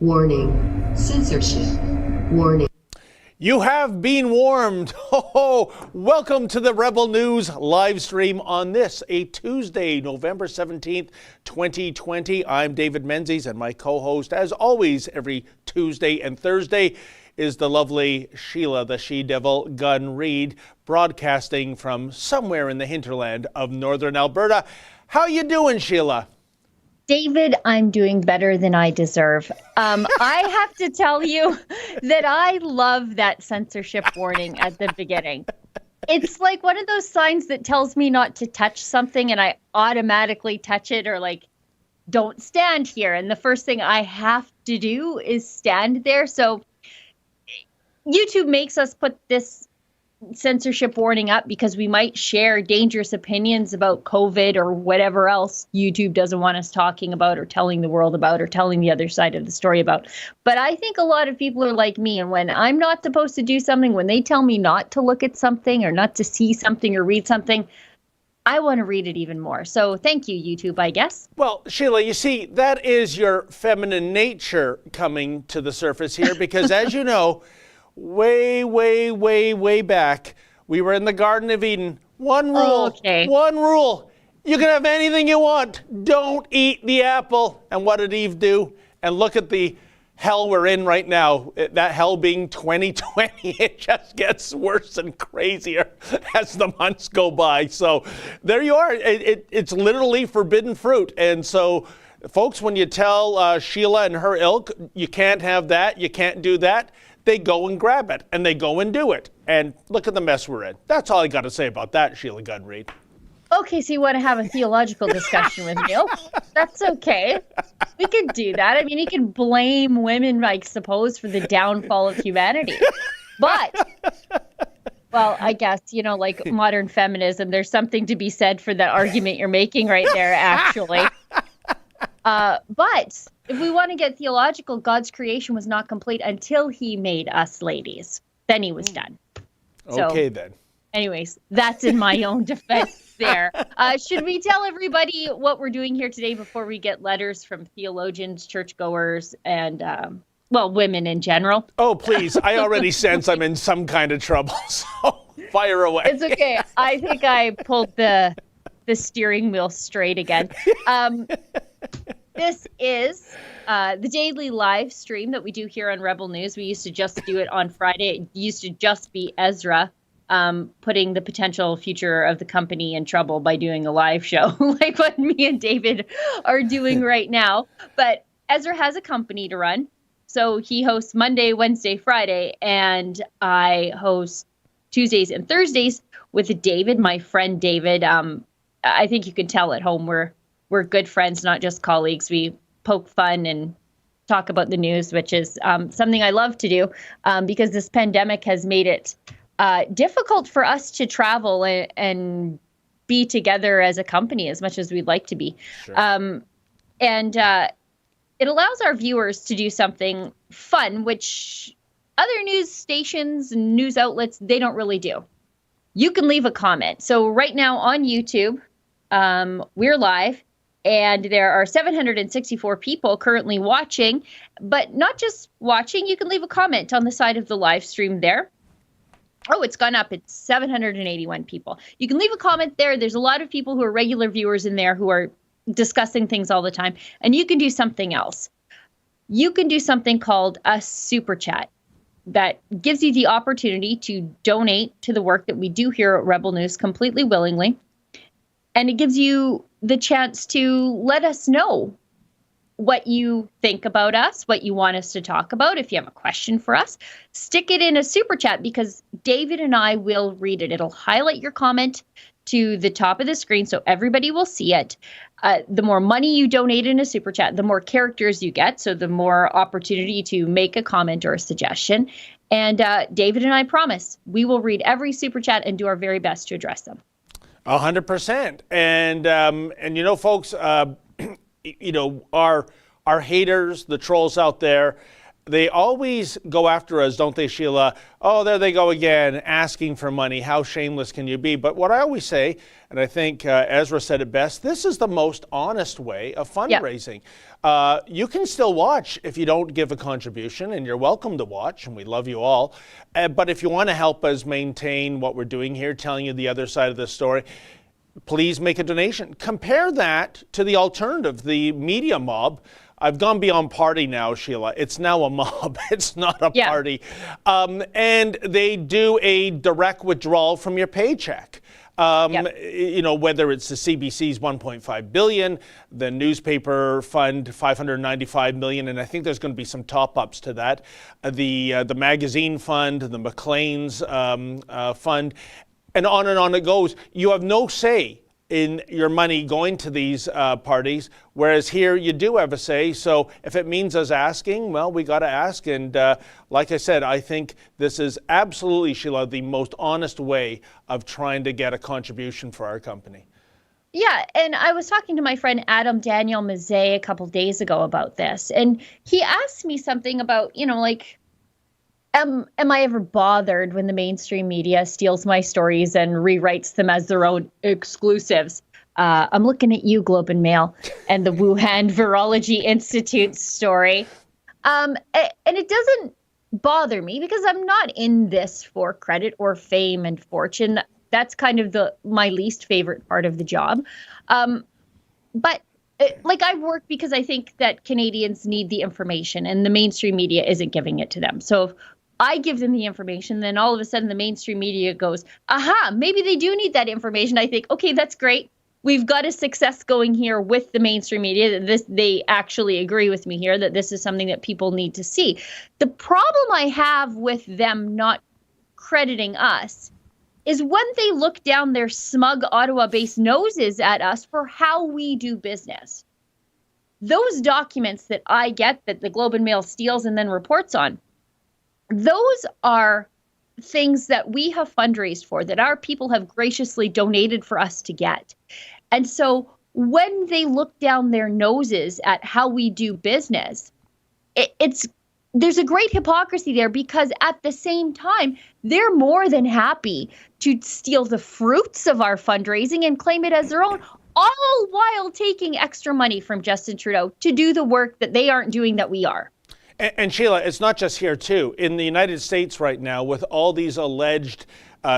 Warning. Censorship. Warning. You have been warned. Oh, welcome to the Rebel News live stream on this, a Tuesday, November 17th, 2020. I'm David Menzies, and my co-host, as always, every Tuesday and Thursday, is the lovely Sheila, the she-devil Gun Reid, broadcasting from somewhere in the hinterland of northern Alberta. How you doing, Sheila? David, I'm doing better than I deserve. I have to tell you that I love that censorship warning at the beginning. It's like one of those signs that tells me not to touch something and I automatically touch it, or like, don't stand here. And the first thing I have to do is stand there. So YouTube makes us put this censorship warning up because we might share dangerous opinions about COVID or whatever else YouTube doesn't want us talking about or telling the world about or telling the other side of the story about. But I think a lot of people are like me, and when I'm not supposed to do something, when they tell me not to look at something or not to see something or read something, I want to read it even more. So thank you, YouTube, I guess. Well, Sheila, you see, that is your feminine nature coming to the surface here because, as you know, way back, we were in the Garden of Eden. One rule, One rule. You can have anything you want. Don't eat the apple. And what did Eve do? And look at the hell we're in right now. That hell being 2020. It just gets worse and crazier as the months go by. So there you are. It's literally forbidden fruit. And so, folks, when you tell Sheila and her ilk, you can't have that, you can't do that, they go and grab it, and they go and do it. And look at the mess we're in. That's all I got to say about that, Sheila Gunn Reid. Okay, so you want to have a theological discussion with me? Oh, that's okay. We could do that. I mean, you can blame women, I suppose, for the downfall of humanity. But, well, I guess, you know, like modern feminism, there's something to be said for that argument you're making right there, actually. But if we want to get theological, God's creation was not complete until he made us ladies. Then he was done. Okay, then. Anyways, that's in my own defense there. Should we tell everybody what we're doing here today before we get letters from theologians, churchgoers, and, women in general? Oh, please. I already sense I'm in some kind of trouble, so fire away. It's okay. I think I pulled the steering wheel straight again. This is the daily live stream that we do here on Rebel News. We used to just do it on Friday. It used to just be Ezra putting the potential future of the company in trouble by doing a live show like what me and David are doing right now. But Ezra has a company to run. So he hosts Monday, Wednesday, Friday, and I host Tuesdays and Thursdays with David, my friend David. I think you can tell at home we're good friends, not just colleagues. We poke fun and talk about the news, which is something I love to do because this pandemic has made it difficult for us to travel and be together as a company as much as we'd like to be. Sure. And it allows our viewers to do something fun, which other news stations and news outlets, they don't really do. You can leave a comment. So right now on YouTube, we're live. And there are 764 people currently watching, but not just watching. You can leave a comment on the side of the live stream there. Oh, it's gone up. It's 781 people. You can leave a comment there. There's a lot of people who are regular viewers in there who are discussing things all the time. And you can do something else. You can do something called a super chat that gives you the opportunity to donate to the work that we do here at Rebel News completely willingly. And it gives you the chance to let us know what you think about us, what you want us to talk about. If you have a question for us, stick it in a super chat because David and I will read it. It'll highlight your comment to the top of the screen so everybody will see it. The more money you donate in a super chat, the more characters you get. So the more opportunity to make a comment or a suggestion. And David and I promise we will read every super chat and do our very best to address them. 100%. And you know, folks, you know, our haters, the trolls out there, they always go after us, don't they, Sheila? Oh, there they go again, asking for money. How shameless can you be? But what I always say, and I think Ezra said it best, this is the most honest way of fundraising. You can still watch if you don't give a contribution, and you're welcome to watch, and we love you all. But if you want to help us maintain what we're doing here, telling you the other side of the story, please make a donation. Compare that to the alternative, the media mob. I've gone beyond party now, Sheila. It's now a mob. It's not a party. And they do a direct withdrawal from your paycheck. You know, whether it's the CBC's 1.5 billion, the newspaper fund 595 million, and I think there's going to be some top-ups to that. The magazine fund, the Maclean's fund, and on it goes. You have no say in your money going to these parties, whereas here you do have a say. So if it means us asking, well, we got to ask. And like I said, I think this is absolutely, Sheila, the most honest way of trying to get a contribution for our company. Yeah, and I was talking to my friend Adam Daniel Mazet a couple days ago about this, and he asked me something about, you know, like, am I ever bothered when the mainstream media steals my stories and rewrites them as their own exclusives? I'm looking at you, Globe and Mail, and the Wuhan Virology Institute story. And it doesn't bother me because I'm not in this for credit or fame and fortune. That's kind of my least favorite part of the job. But I work because I think that Canadians need the information and the mainstream media isn't giving it to them. So if I give them the information, then all of a sudden the mainstream media goes, aha, maybe they do need that information. I think, okay, that's great. We've got a success going here with the mainstream media. That they actually agree with me here that this is something that people need to see. The problem I have with them not crediting us is when they look down their smug Ottawa-based noses at us for how we do business. Those documents that I get that the Globe and Mail steals and then reports on, those are things that we have fundraised for, that our people have graciously donated for us to get. And so when they look down their noses at how we do business, there's a great hypocrisy there, because at the same time, they're more than happy to steal the fruits of our fundraising and claim it as their own, all while taking extra money from Justin Trudeau to do the work that they aren't doing that we are. And Sheila, it's not just here too. In the United States right now, with all these alleged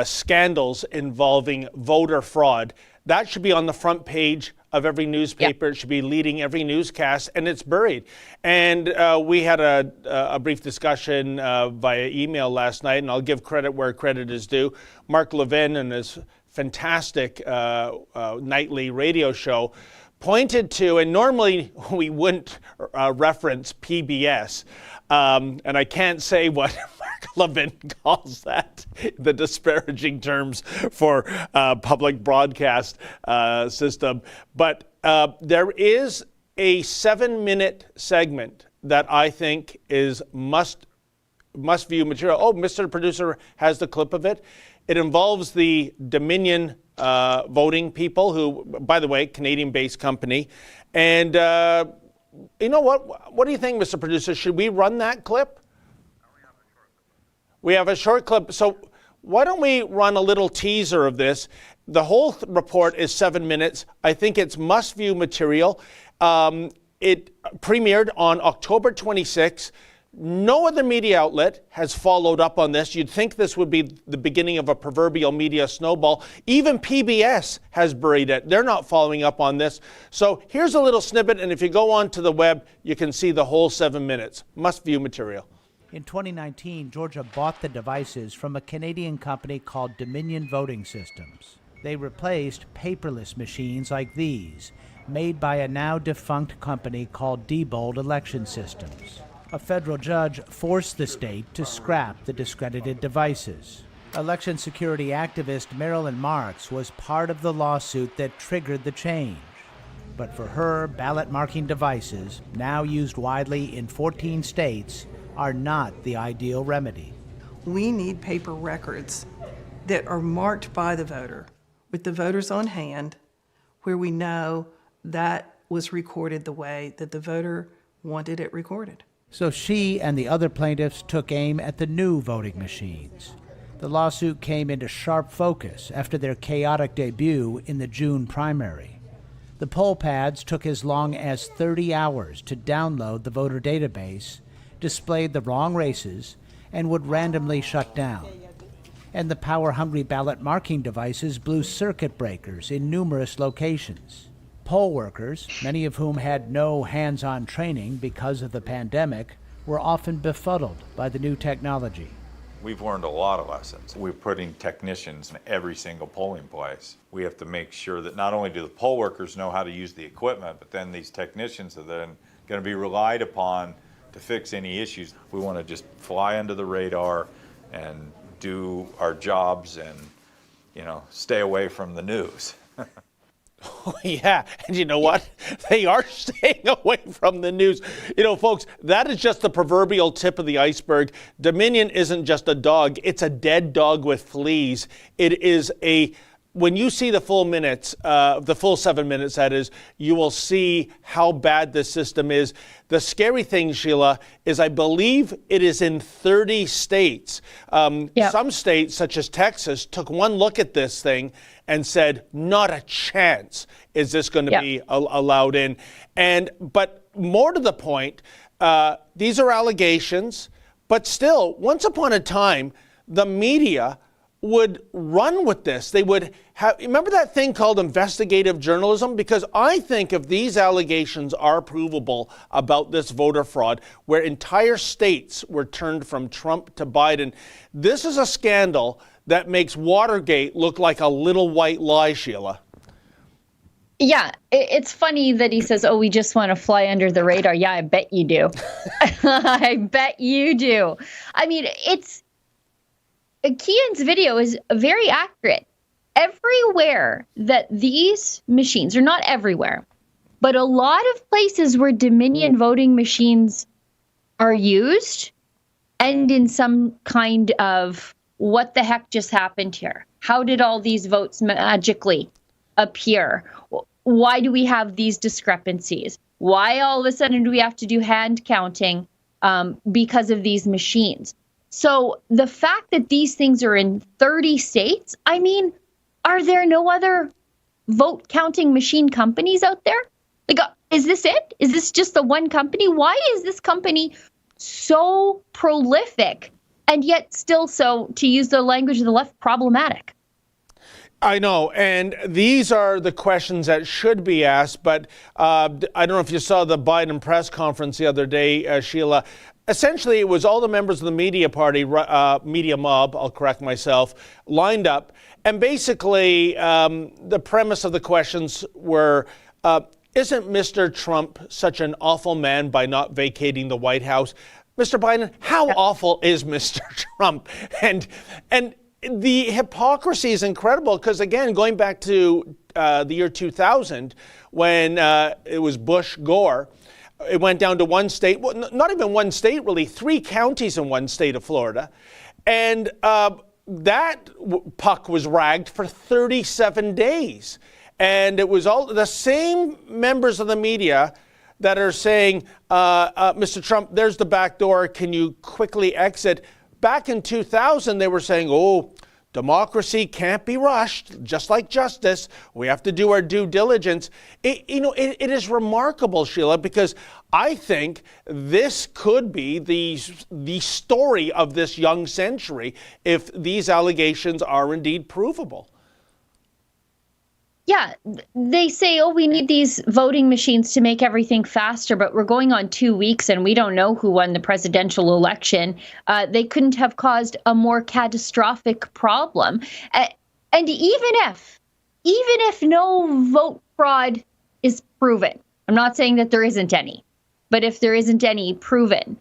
scandals involving voter fraud, that should be on the front page of every newspaper. It should be leading every newscast, and it's buried. And we had a brief discussion via email last night, and I'll give credit where credit is due. Mark Levin and his fantastic nightly radio show pointed to, and normally we wouldn't reference PBS, and I can't say what Mark Levin calls that, the disparaging terms for public broadcast system. But there is a 7-minute segment that I think is must-view material. Oh, Mr. Producer has the clip of it. It involves the Dominion voting people, who, by the way, Canadian-based company. And you know what? What do you think, Mr. Producer? Should we run that clip? We have a short clip. So why don't we run a little teaser of this? The whole report is 7 minutes. I think it's must-view material. It premiered on October 26th. No other media outlet has followed up on this. You'd think this would be the beginning of a proverbial media snowball. Even PBS has buried it. They're not following up on this. So here's a little snippet, and if you go onto the web, you can see the whole 7 minutes. Must-view material. In 2019, Georgia bought the devices from a Canadian company called Dominion Voting Systems. They replaced paperless machines like these, made by a now defunct company called Diebold Election Systems. A federal judge forced the state to scrap the discredited devices. Election security activist Marilyn Marks was part of the lawsuit that triggered the change. But for her, ballot marking devices, now used widely in 14 states, are not the ideal remedy. We need paper records that are marked by the voter, with the voters on hand, where we know that was recorded the way that the voter wanted it recorded. So she and the other plaintiffs took aim at the new voting machines. The lawsuit came into sharp focus after their chaotic debut in the June primary. The poll pads took as long as 30 hours to download the voter database, displayed the wrong races, and would randomly shut down. And the power-hungry ballot marking devices blew circuit breakers in numerous locations. Poll workers, many of whom had no hands-on training because of the pandemic, were often befuddled by the new technology. We've learned a lot of lessons. We're putting technicians in every single polling place. We have to make sure that not only do the poll workers know how to use the equipment, but then these technicians are then going to be relied upon to fix any issues. We want to just fly under the radar and do our jobs and, stay away from the news. Oh, yeah, and you know what? They are staying away from the news. Folks, that is just the proverbial tip of the iceberg. Dominion isn't just a dog. It's a dead dog with fleas. It is when you see the full minutes, the full 7 minutes, that is, you will see how bad this system is. The scary thing, Sheila, is I believe it is in 30 states. Some states, such as Texas, took one look at this thing and said, not a chance is this going to be allowed in. But more to the point, these are allegations, but still, once upon a time, the media would run with this. They would have, remember that thing called investigative journalism? Because I think if these allegations are provable about this voter fraud, where entire states were turned from Trump to Biden, this is a scandal that makes Watergate look like a little white lie, Sheila. Yeah, it's funny that he says, we just want to fly under the radar. Yeah, I bet you do. I bet you do. I mean, Kian's video is very accurate. Everywhere that these machines, or not everywhere, but a lot of places where Dominion voting machines are used, and in some kind of what the heck just happened here? How did all these votes magically appear? Why do we have these discrepancies? Why all of a sudden do we have to do hand counting because of these machines? So the fact that these things are in 30 states, I mean, are there no other vote counting machine companies out there? Like, is this it? Is this just the one company? Why is this company so prolific and yet still so, to use the language of the left, problematic? I know, and these are the questions that should be asked, but I don't know if you saw the Biden press conference the other day, Sheila. Essentially, it was all the members of the media party, media mob, I'll correct myself, lined up. And basically, the premise of the questions were, isn't Mr. Trump such an awful man by not vacating the White House? Mr. Biden, how awful is Mr. Trump? And the hypocrisy is incredible because, again, going back to the year 2000, when it was Bush-Gore, it went down to one state, well, not even one state, really, 3 counties in one state of Florida. And that puck was ragged for 37 days. And it was all the same members of the media that are saying, Mr. Trump, there's the back door. Can you quickly exit? Back in 2000, they were saying, democracy can't be rushed, just like justice. We have to do our due diligence. It is remarkable, Sheila, because I think this could be the story of this young century if these allegations are indeed provable. Yeah, they say, we need these voting machines to make everything faster, but we're going on 2 weeks and we don't know who won the presidential election. They couldn't have caused a more catastrophic problem. And even if no vote fraud is proven, I'm not saying that there isn't any, but if there isn't any proven,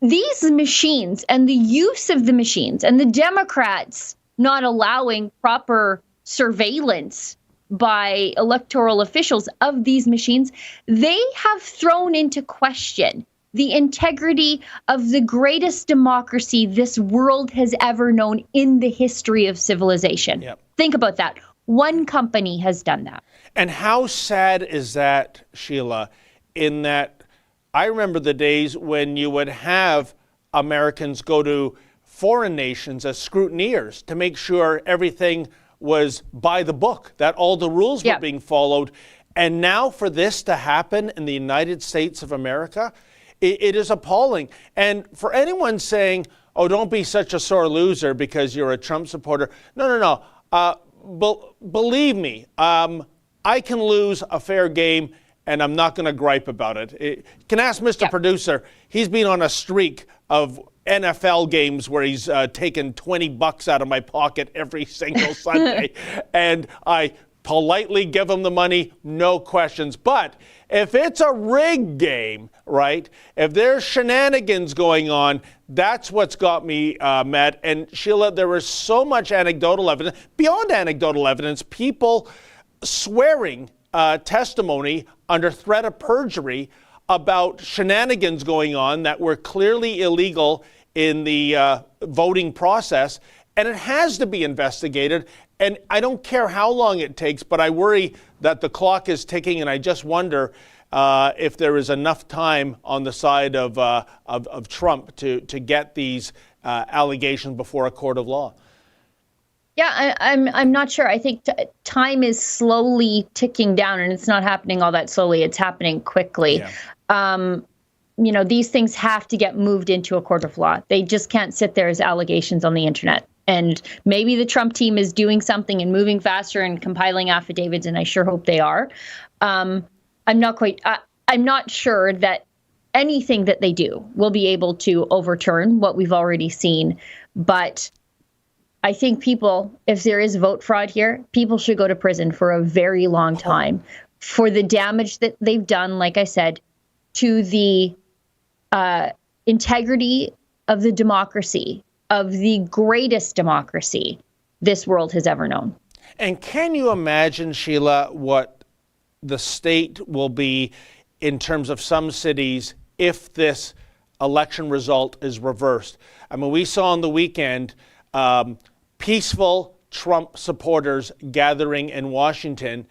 these machines and the use of the machines and the Democrats not allowing proper surveillance by electoral officials of these machines, they have thrown into question the integrity of the greatest democracy this world has ever known in the history of civilization. Yep. Think about that. One company has done that. And how sad is that, Sheila, in that I remember the days when you would have Americans go to foreign nations as scrutineers to make sure everything was by the book, that all the rules were being followed. And now for this to happen in the United States of America, it is appalling. And for anyone saying, oh, don't be such a sore loser because you're a Trump supporter. No. Believe me, I can lose a fair game and I'm not going to gripe about it. You can ask Mr. Producer. He's been on a streak of NFL games where he's taken $20 out of my pocket every single Sunday. And I politely give him the money, no questions. But if it's a rigged game, right, if there's shenanigans going on, that's what's got me mad. And Sheila, there is so much anecdotal evidence, beyond anecdotal evidence, people swearing testimony under threat of perjury about shenanigans going on that were clearly illegal in the voting process. And it has to be investigated. And I don't care how long it takes, but I worry that the clock is ticking, and I just wonder if there is enough time on the side of Trump to get these allegations before a court of law. Yeah, I'm not sure. I think time is slowly ticking down, and it's not happening all that slowly. It's happening quickly. Yeah. These things have to get moved into a court of law. They just can't sit there as allegations on the internet. And maybe the Trump team is doing something and moving faster and compiling affidavits, and I sure hope they are. I'm not sure that anything that they do will be able to overturn what we've already seen. But I think people, if there is vote fraud here, people should go to prison for a very long time for the damage that they've done, like I said, to the integrity of the democracy, of the greatest democracy this world has ever known. And can you imagine, Sheila, what the state will be in terms of some cities if this election result is reversed? I mean, we saw on the weekend peaceful Trump supporters gathering in Washington,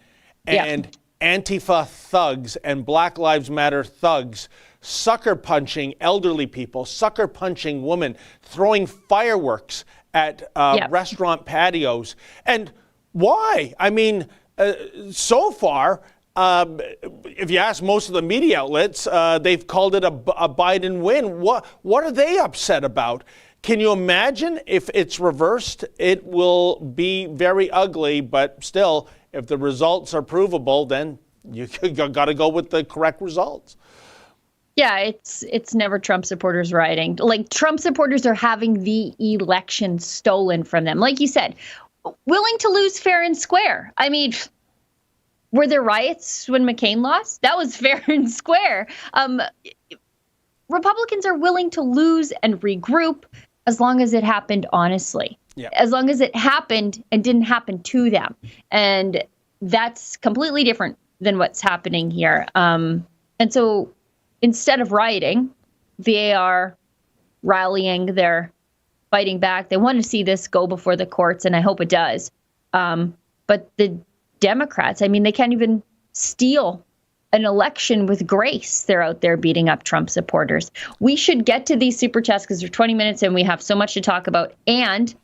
and Antifa thugs and Black Lives Matter thugs sucker punching elderly people, sucker punching women, throwing fireworks at restaurant patios. And why? I mean, so far, if you ask most of the media outlets, they've called it a Biden win. What are they upset about? Can you imagine if it's reversed? It will be very ugly, but still, if the results are provable, then you got to go with the correct results. Yeah, it's never Trump supporters rioting. Like, Trump supporters are having the election stolen from them. Like you said, willing to lose fair and square. I mean, were there riots when McCain lost? That was fair and square. Republicans are willing to lose and regroup as long as it happened honestly. Yeah. As long as it happened and didn't happen to them. And that's completely different than what's happening here. And so instead of rioting, they are rallying, they're fighting back. They want to see this go before the courts, and I hope it does. But the Democrats, I mean, they can't even steal an election with grace. They're out there beating up Trump supporters. We should get to these super chats because they're 20 minutes and we have so much to talk about. And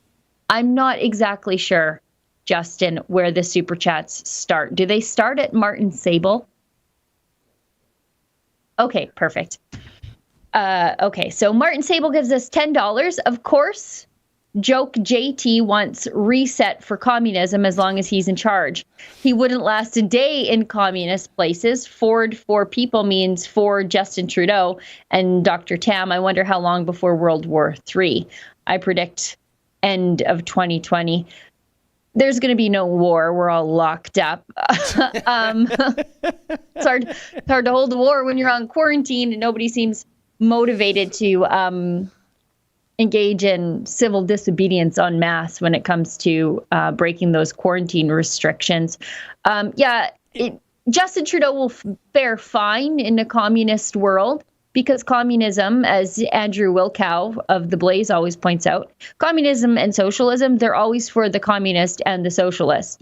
I'm not exactly sure, Justin, where the super chats start. Do they start at Martin Sable? Okay, perfect. Okay, so Martin Sable gives us $10. Of course, Joke JT wants reset for communism as long as he's in charge. He wouldn't last a day in communist places. Ford for people means for Justin Trudeau. And Dr. Tam, I wonder how long before World War III. I predict end of 2020. There's going to be no war. We're all locked up. It's hard to hold the war when you're on quarantine and nobody seems motivated to engage in civil disobedience en masse when it comes to breaking those quarantine restrictions. Justin Trudeau will fare fine in a communist world because communism, as Andrew Wilkow of The Blaze always points out, communism and socialism, they're always for the communist and the socialist,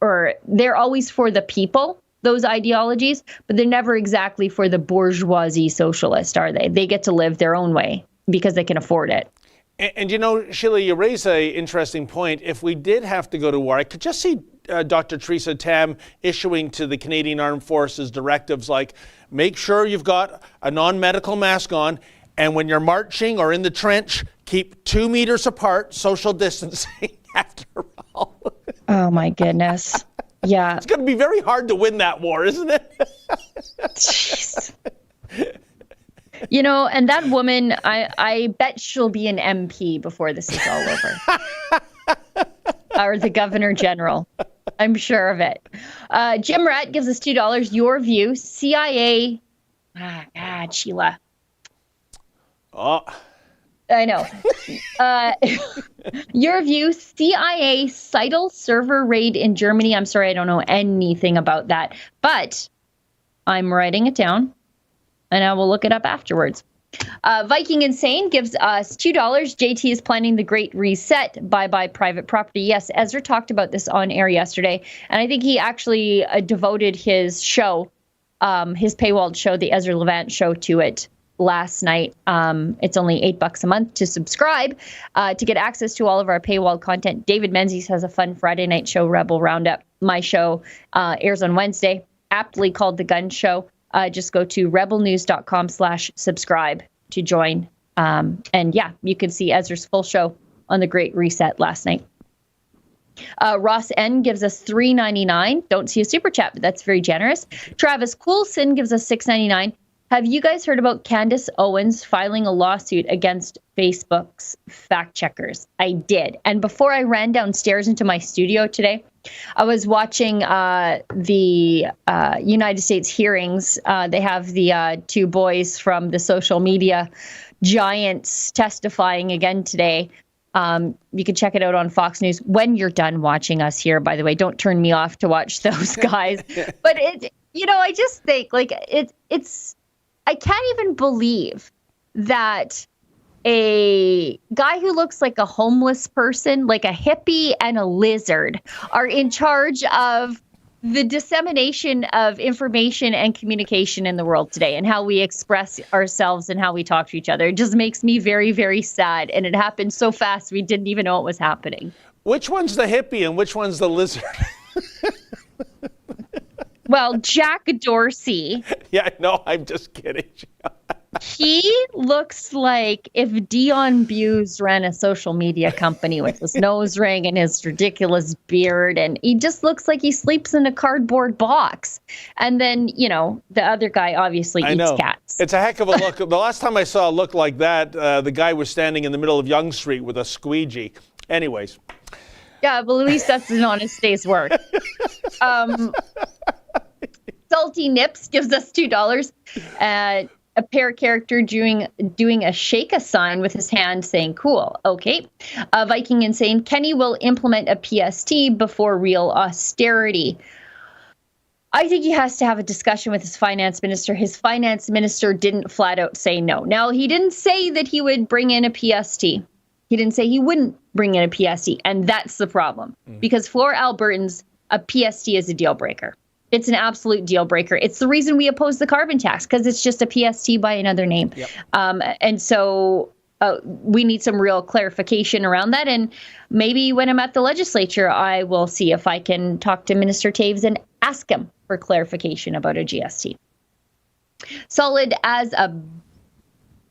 or they're always for the people those ideologies, but they're never exactly for the bourgeoisie socialist, are they? They get to live their own way because they can afford it. And you know, Sheila, you raise an interesting point. If we did have to go to war, I could just see Dr. Theresa Tam issuing to the Canadian Armed Forces directives like, make sure you've got a non-medical mask on, and when you're marching or in the trench, keep 2 meters apart, social distancing after all. Oh my goodness. Yeah. It's going to be very hard to win that war, isn't it? Jeez. You know, and that woman, I bet she'll be an MP before this is all over. Or the Governor General. I'm sure of it. Jim Rat gives us $2. Your view, CIA. God, Sheila. Oh. I know. Your view, CIA Seidel server raid in Germany. I'm sorry, I don't know anything about that, but I'm writing it down and I will look it up afterwards. Viking Insane gives us $2. JT is planning the Great Reset. Bye-bye private property. Yes, Ezra talked about this on air yesterday, and I think he actually devoted his show, his paywalled show, the Ezra Levant show, to it last night. It's only $8 a month to subscribe to get access to all of our paywall content. David Menzies has a fun Friday night show, Rebel Roundup. My show airs on Wednesday, aptly called The Gun Show. Just go to rebelnews.com/subscribe to join. And yeah, you can see Ezra's full show on the Great Reset last night. Ross N gives us $3.99. Don't see a super chat, but that's very generous. Travis Coulson gives us $6.99. Have you guys heard about Candace Owens filing a lawsuit against Facebook's fact checkers? I did. And before I ran downstairs into my studio today, I was watching the United States hearings. They have the two boys from the social media giants testifying again today. You can check it out on Fox News when you're done watching us here, by the way. Don't turn me off to watch those guys. But I just think like it's I can't even believe that a guy who looks like a homeless person, like a hippie and a lizard, are in charge of the dissemination of information and communication in the world today and how we express ourselves and how we talk to each other. It just makes me very, very sad. And it happened so fast, we didn't even know it was happening. Which one's the hippie and which one's the lizard? Well, Jack Dorsey. Yeah, no, I'm just kidding. He looks like if Dion Buse ran a social media company with his nose ring and his ridiculous beard, and he just looks like he sleeps in a cardboard box. And then, the other guy obviously eats cats. It's a heck of a look. The last time I saw a look like that, the guy was standing in the middle of Yonge Street with a squeegee. Anyways. Yeah, well, at least that's an honest day's work. Salty Nips gives us $2. A pair character doing a shake a sign with his hand saying cool. Okay. Viking Insane. Kenny will implement a PST before real austerity. I think he has to have a discussion with his finance minister. His finance minister didn't flat out say no. Now, he didn't say that he would bring in a PST. He didn't say he wouldn't bring in a PST. And that's the problem. Because for Albertans, a PST is a deal breaker. It's an absolute deal breaker. It's the reason we oppose the carbon tax, because it's just a PST by another name. Yep. And so we need some real clarification around that. And maybe when I'm at the legislature, I will see if I can talk to Minister Taves and ask him for clarification about a GST. Solid as a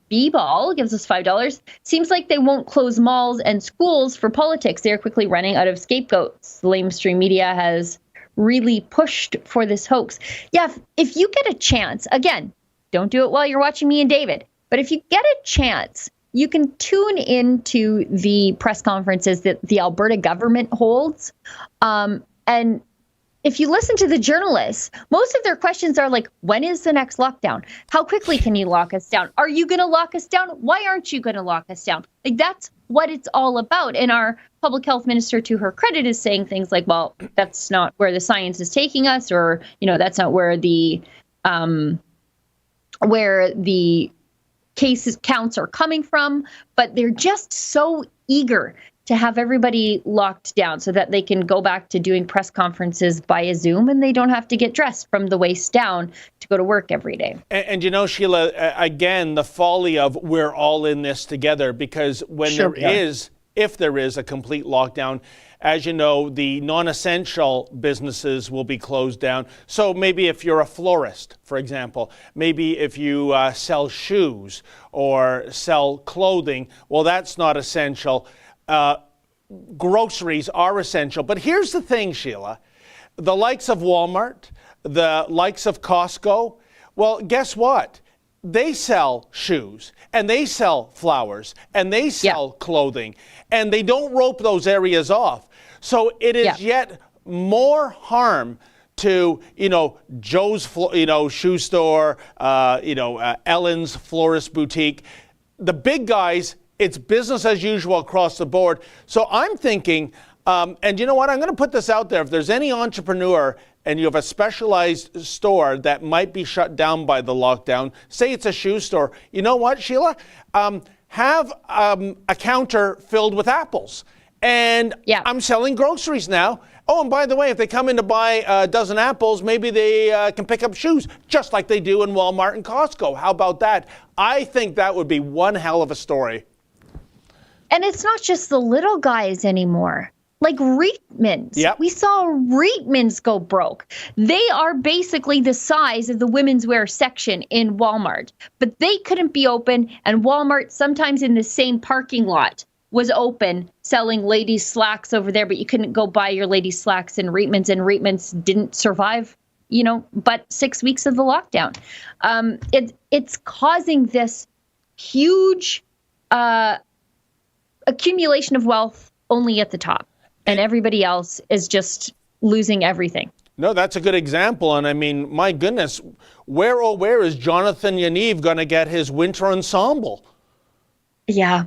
B-ball gives us $5. Seems like they won't close malls and schools for politics. They're quickly running out of scapegoats. The lamestream media has really pushed for this hoax. Yeah, if you get a chance, again, don't do it while you're watching me and David, but if you get a chance, you can tune into the press conferences that the Alberta government holds. And if you listen to the journalists, most of their questions are like, when is the next lockdown? How quickly can you lock us down? Are you going to lock us down? Why aren't you going to lock us down? Like, that's what it's all about. And our public health minister, to her credit, is saying things like, well, that's not where the science is taking us, or, that's not where the cases counts are coming from. But they're just so eager to have everybody locked down so that they can go back to doing press conferences via Zoom and they don't have to get dressed from the waist down to go to work every day. And you know, Sheila, again, the folly of we're all in this together, because when if there is a complete lockdown, as you know, the non-essential businesses will be closed down. So maybe if you're a florist, for example, maybe if you sell shoes or sell clothing, well, that's not essential. Groceries are essential. But here's the thing, Sheila. The likes of Walmart, the likes of Costco, well, guess what? They sell shoes and they sell flowers and they sell clothing, and they don't rope those areas off. So it is yet more harm to, Joe's, shoe store, Ellen's florist boutique. The big guys, it's business as usual across the board. So I'm thinking, and you know what? I'm going to put this out there. If there's any entrepreneur and you have a specialized store that might be shut down by the lockdown, say it's a shoe store, you know what, Sheila? Have a counter filled with apples. And I'm selling groceries now. Oh, and by the way, if they come in to buy a dozen apples, maybe they can pick up shoes, just like they do in Walmart and Costco. How about that? I think that would be one hell of a story. And it's not just the little guys anymore. Like Reitmans. Yep. We saw Reitmans go broke. They are basically the size of the women's wear section in Walmart. But they couldn't be open, and Walmart, sometimes in the same parking lot, was open selling ladies' slacks over there, but you couldn't go buy your ladies' slacks in Reitmans, and Reitmans didn't survive, but 6 weeks of the lockdown. It's causing this huge accumulation of wealth only at the top, and everybody else is just losing everything. No, that's a good example. And I mean, my goodness, where is Jonathan Yaniv going to get his winter ensemble? Yeah.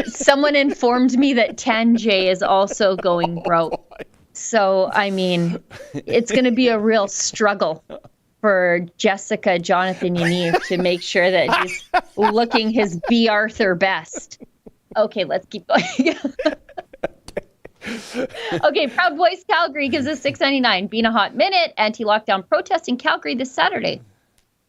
Someone informed me that Tanjay is also going broke. So, I mean, it's going to be a real struggle for Jessica Jonathan Yaniv to make sure that he's looking his B. Arthur best. Okay, let's keep going. Okay, Proud Boys Calgary gives us $6.99. Being a hot minute. Anti-lockdown protest in Calgary this Saturday.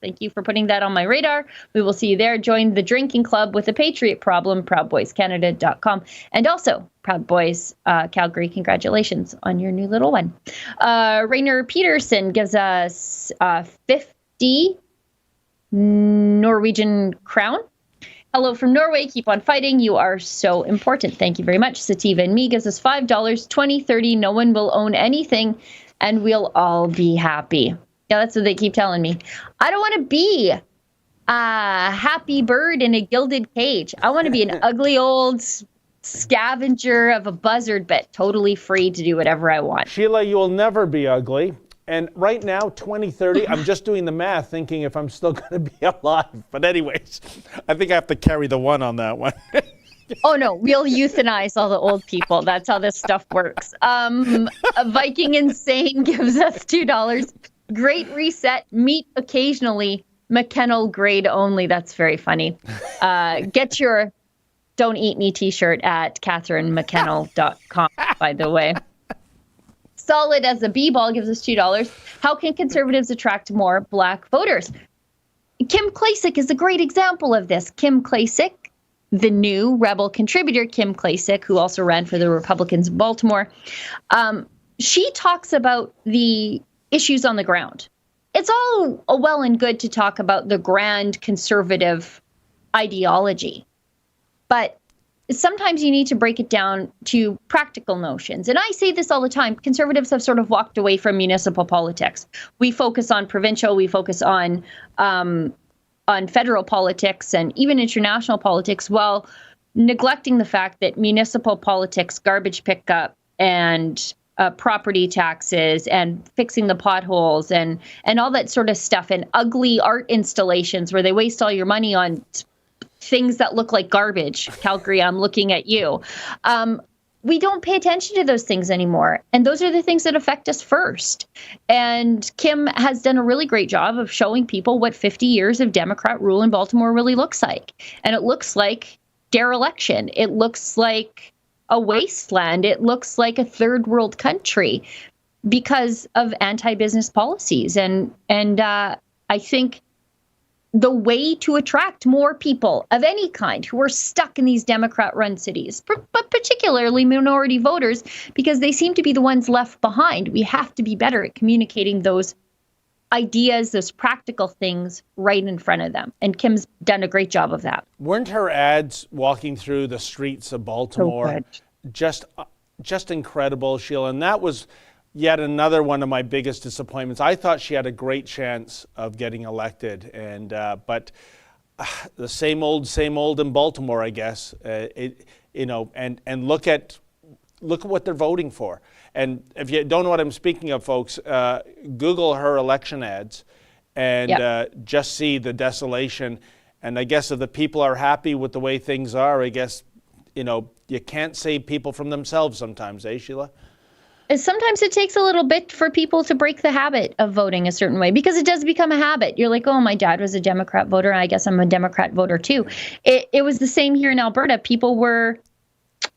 Thank you for putting that on my radar. We will see you there. Join the drinking club with a Patriot problem, proudboyscanada.com. And also, Proud Boys Calgary, congratulations on your new little one. Rainer Peterson gives us 50 Norwegian crown. Hello from Norway. Keep on fighting. You are so important. Thank you very much. Sativa and me gives us $5, 2030. No one will own anything, and we'll all be happy. Yeah, that's what they keep telling me. I don't want to be a happy bird in a gilded cage. I want to be an ugly old scavenger of a buzzard, but totally free to do whatever I want. Sheila, you will never be ugly. And right now, 2030, I'm just doing the math, thinking if I'm still going to be alive. But anyways, I think I have to carry the one on that one. Oh, no, we'll euthanize all the old people. That's how this stuff works. Viking Insane gives us $2. Great Reset, meat occasionally, McKennell grade only. That's very funny. Get your Don't Eat Me t-shirt at CatherineMcKennell.com, by the way. Solid as a B-ball gives us $2. How can conservatives attract more black voters? Kim Klacik is a great example of this. Kim Klacik, the new Rebel contributor, Kim Klacik, who also ran for the Republicans in Baltimore, she talks about the issues on the ground. It's all well and good to talk about the grand conservative ideology, but sometimes you need to break it down to practical notions. And I say this all the time. Conservatives have sort of walked away from municipal politics. We focus on provincial, we focus on federal politics and even international politics, while neglecting the fact that municipal politics, garbage pickup, and property taxes and fixing the potholes and all that sort of stuff, and ugly art installations where they waste all your money on things that look like garbage. Calgary, I'm looking at you. We don't pay attention to those things anymore. And those are the things that affect us first. And Kim has done a really great job of showing people what 50 years of Democrat rule in Baltimore really looks like. And it looks like dereliction. It looks like a wasteland. It looks like a third world country because of anti-business policies. And I think the way to attract more people of any kind who are stuck in these Democrat-run cities, but particularly minority voters, because they seem to be the ones left behind. We have to be better at communicating those ideas, those practical things right in front of them. And Kim's done a great job of that. Weren't her ads walking through the streets of Baltimore just incredible, Sheila? And that was yet another one of my biggest disappointments. I thought she had a great chance of getting elected, and but the same old in Baltimore, I guess. And look at what they're voting for. And if you don't know what I'm speaking of, folks, Google her election ads and just see the desolation. And I guess if the people are happy with the way things are, I guess, you can't save people from themselves sometimes, Sheila? Sometimes it takes a little bit for people to break the habit of voting a certain way, because it does become a habit. You're like, oh, my dad was a Democrat voter, and I guess I'm a Democrat voter too. It was the same here in Alberta. People were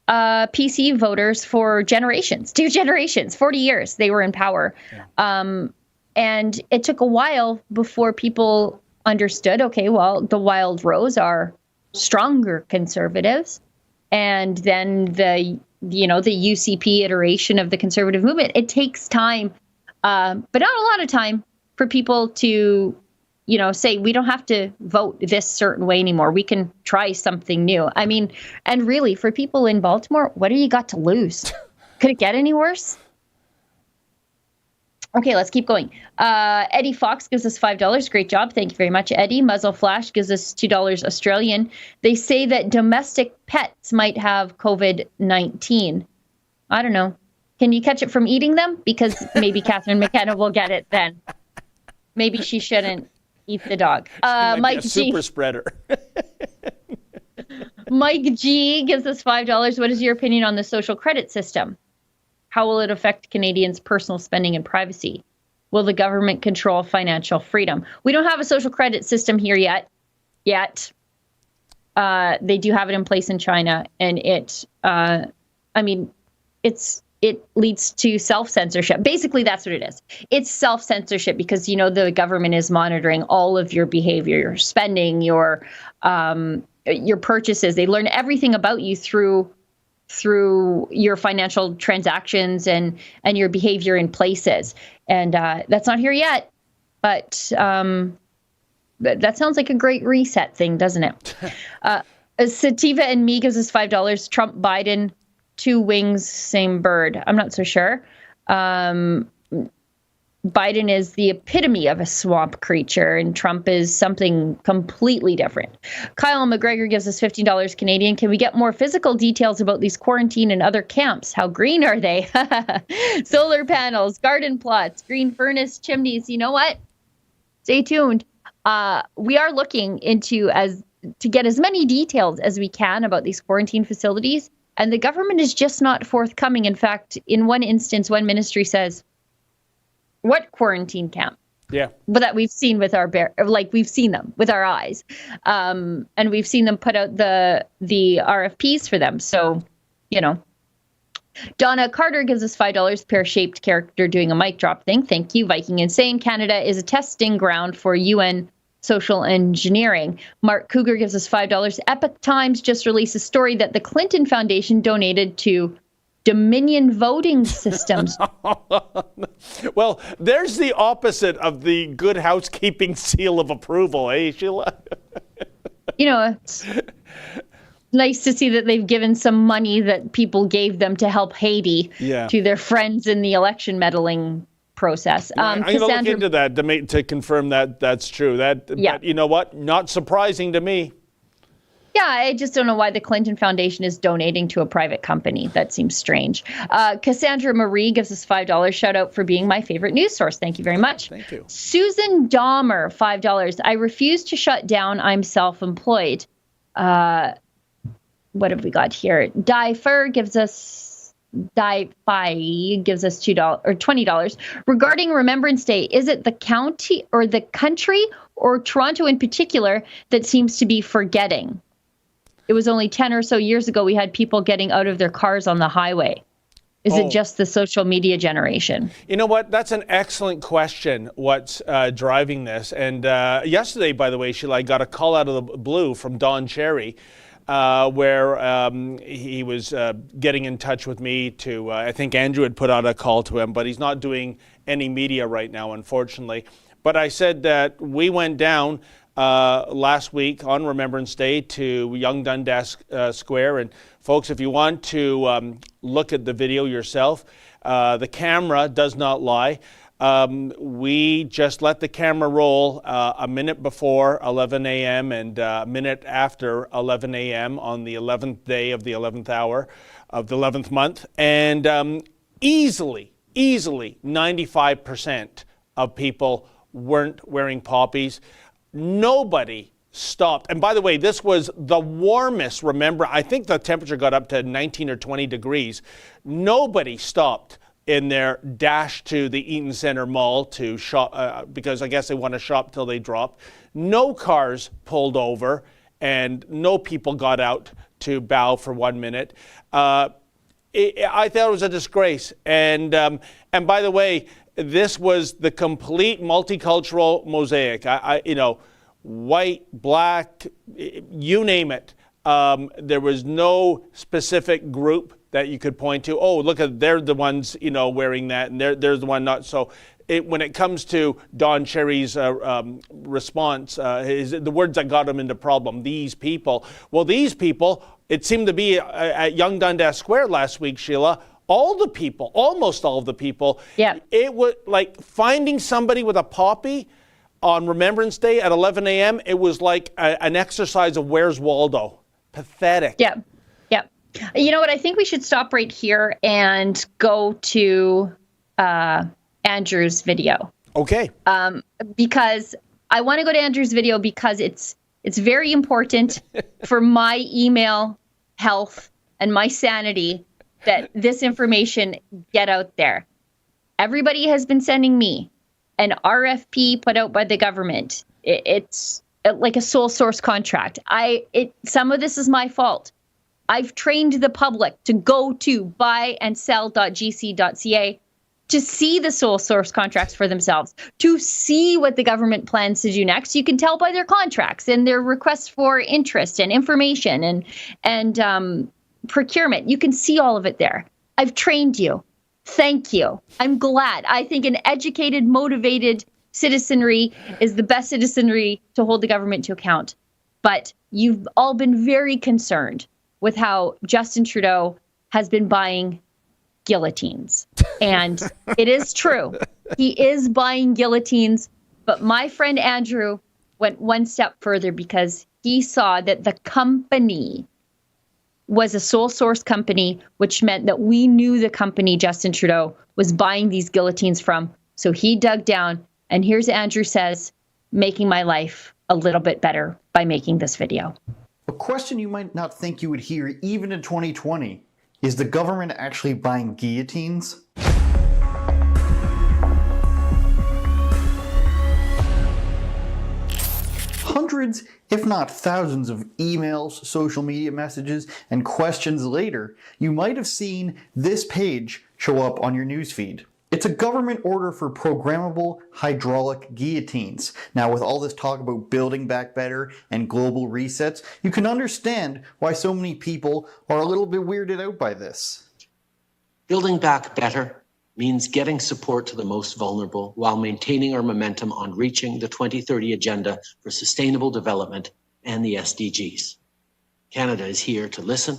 PC voters for generations, 2 generations, 40 years they were in power. Yeah. And it took a while before people understood, okay, well, the Wild Rose are stronger conservatives. And then the UCP iteration of the conservative movement, it takes time, but not a lot of time, for people to, say, we don't have to vote this certain way anymore. We can try something new. I mean, and really, for people in Baltimore, what do you got to lose? Could it get any worse? Okay, let's keep going. Eddie Fox gives us $5. Great job. Thank you very much, Eddie. Muzzle Flash gives us $2 Australian. They say that domestic pets might have COVID-19. I don't know. Can you catch it from eating them? Because maybe Catherine McKenna will get it then. Maybe she shouldn't eat the dog. Mike G. Super spreader. Mike G gives us $5. What is your opinion on the social credit system? How will it affect Canadians' personal spending and privacy? Will the government control financial freedom? We don't have a social credit system here yet. They do have it in place in China, and it leads to self-censorship. Basically, that's what it is. It's self-censorship because, the government is monitoring all of your behavior, your spending, your purchases. They learn everything about you through your financial transactions and your behavior in places. And that's not here yet, but that sounds like a great reset thing, doesn't it? Sativa and Me gives us $5. Trump, Biden, 2 wings, same bird. I'm not so sure. Biden is the epitome of a swamp creature, and Trump is something completely different. Kyle McGregor gives us $15 Canadian. Can we get more physical details about these quarantine and other camps? How green are they? Solar panels, garden plots, green furnace chimneys. You know what? Stay tuned. We are looking to get as many details as we can about these quarantine facilities, and the government is just not forthcoming. In fact, in one instance, one ministry says, what quarantine camp? Yeah. But that we've seen with we've seen them with our eyes. And we've seen them put out the RFPs for them. So, Donna Carter gives us $5, pear-shaped character doing a mic drop thing. Thank you. Viking Insane. Canada is a testing ground for UN social engineering. Mark Cougar gives us $5. Epoch Times just released a story that the Clinton Foundation donated to Dominion voting systems. Well, there's the opposite of the good housekeeping seal of approval, Sheila? It's nice to see that they've given some money that people gave them to help Haiti to their friends in the election meddling process. I'm going to look into that to confirm that that's true. But you know what? Not surprising to me. Yeah, I just don't know why the Clinton Foundation is donating to a private company. That seems strange. Cassandra Marie gives us $5. Shout out for being my favorite news source. Thank you very much. Thank you. Susan Dahmer, $5. I refuse to shut down. I'm self-employed. What have we got here? Di gives us $2 or $20. Regarding Remembrance Day, is it the county or the country or Toronto in particular that seems to be forgetting? it was only 10 or so years ago we had people getting out of their cars on the highway. Is it just the social media generation? You know what? That's an excellent question. What's driving this? And yesterday, by the way, Sheila, I got a call out of the blue from Don Cherry, where he was getting in touch with me to, I think Andrew had put out a call to him, but he's not doing any media right now, unfortunately. But I said that we went down last week on Remembrance Day to Young Dundas Square. And folks, if you want to look at the video yourself, the camera does not lie. We just let the camera roll a minute before 11 a.m. and a minute after 11 a.m. on the 11th day of the 11th hour of the 11th month. And easily 95% of people weren't wearing poppies. Nobody stopped. And by the way, this was the warmest, remember, I think the temperature got up to 19 or 20 degrees. Nobody stopped in their dash to the Eaton Centre Mall to shop, because I guess they want to shop till they drop. No cars pulled over and no people got out to bow for 1 minute. I thought it was a disgrace. And by the way, this was the complete multicultural mosaic. White, black, you name it. There was no specific group that you could point to. Oh, look at, they're the ones, wearing that, and they're the one not. So when it comes to Don Cherry's response, the words that got him into problem, these people. Well, these people, it seemed to be at Young Dundas Square last week, Sheila, all the people, almost all of the people, it was like finding somebody with a poppy on Remembrance Day at 11 a.m., it was like an exercise of Where's Waldo. Pathetic. Yeah. You know what? I think we should stop right here and go to Andrew's video. Okay. Because I want to go to Andrew's video because it's very important for my email health and my sanity that this information get out there. Everybody has been sending me an RFP put out by the government. It's like a sole source contract. Some of this is my fault. I've trained the public to go to buyandsell.gc.ca to see the sole source contracts for themselves, to see what the government plans to do next. You can tell by their contracts and their requests for interest and information and procurement. You can see all of it there. I've trained you. Thank you. I'm glad. I think an educated, motivated citizenry is the best citizenry to hold the government to account. But you've all been very concerned with how Justin Trudeau has been buying guillotines. And it is true. He is buying guillotines. But my friend Andrew went one step further because he saw that the company was a sole source company, which meant that we knew the company Justin Trudeau was buying these guillotines from. So he dug down, and here's Andrew says, making my life a little bit better by making this video. A question you might not think you would hear even in 2020, is the government actually buying guillotines? Hundreds, if not thousands of emails, social media messages, and questions later, you might have seen this page show up on your newsfeed. It's a government order for programmable hydraulic guillotines. Now, with all this talk about building back better and global resets, you can understand why so many people are a little bit weirded out by this. Building back better means getting support to the most vulnerable while maintaining our momentum on reaching the 2030 Agenda for Sustainable Development and the SDGs. Canada is here to listen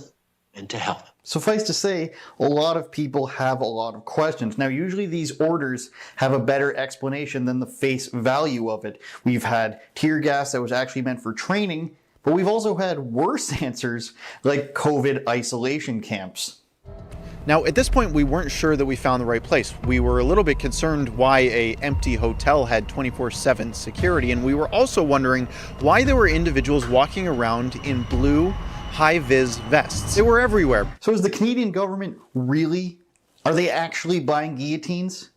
and to help. Suffice to say, a lot of people have a lot of questions. Now, usually these orders have a better explanation than the face value of it. We've had tear gas that was actually meant for training, but we've also had worse answers like COVID isolation camps. Now, at this point, we weren't sure that we found the right place. We were a little bit concerned why an empty hotel had 24/7 security, and we were also wondering why there were individuals walking around in blue high-vis vests. They were everywhere. So is the Canadian government really? Are they actually buying guillotines?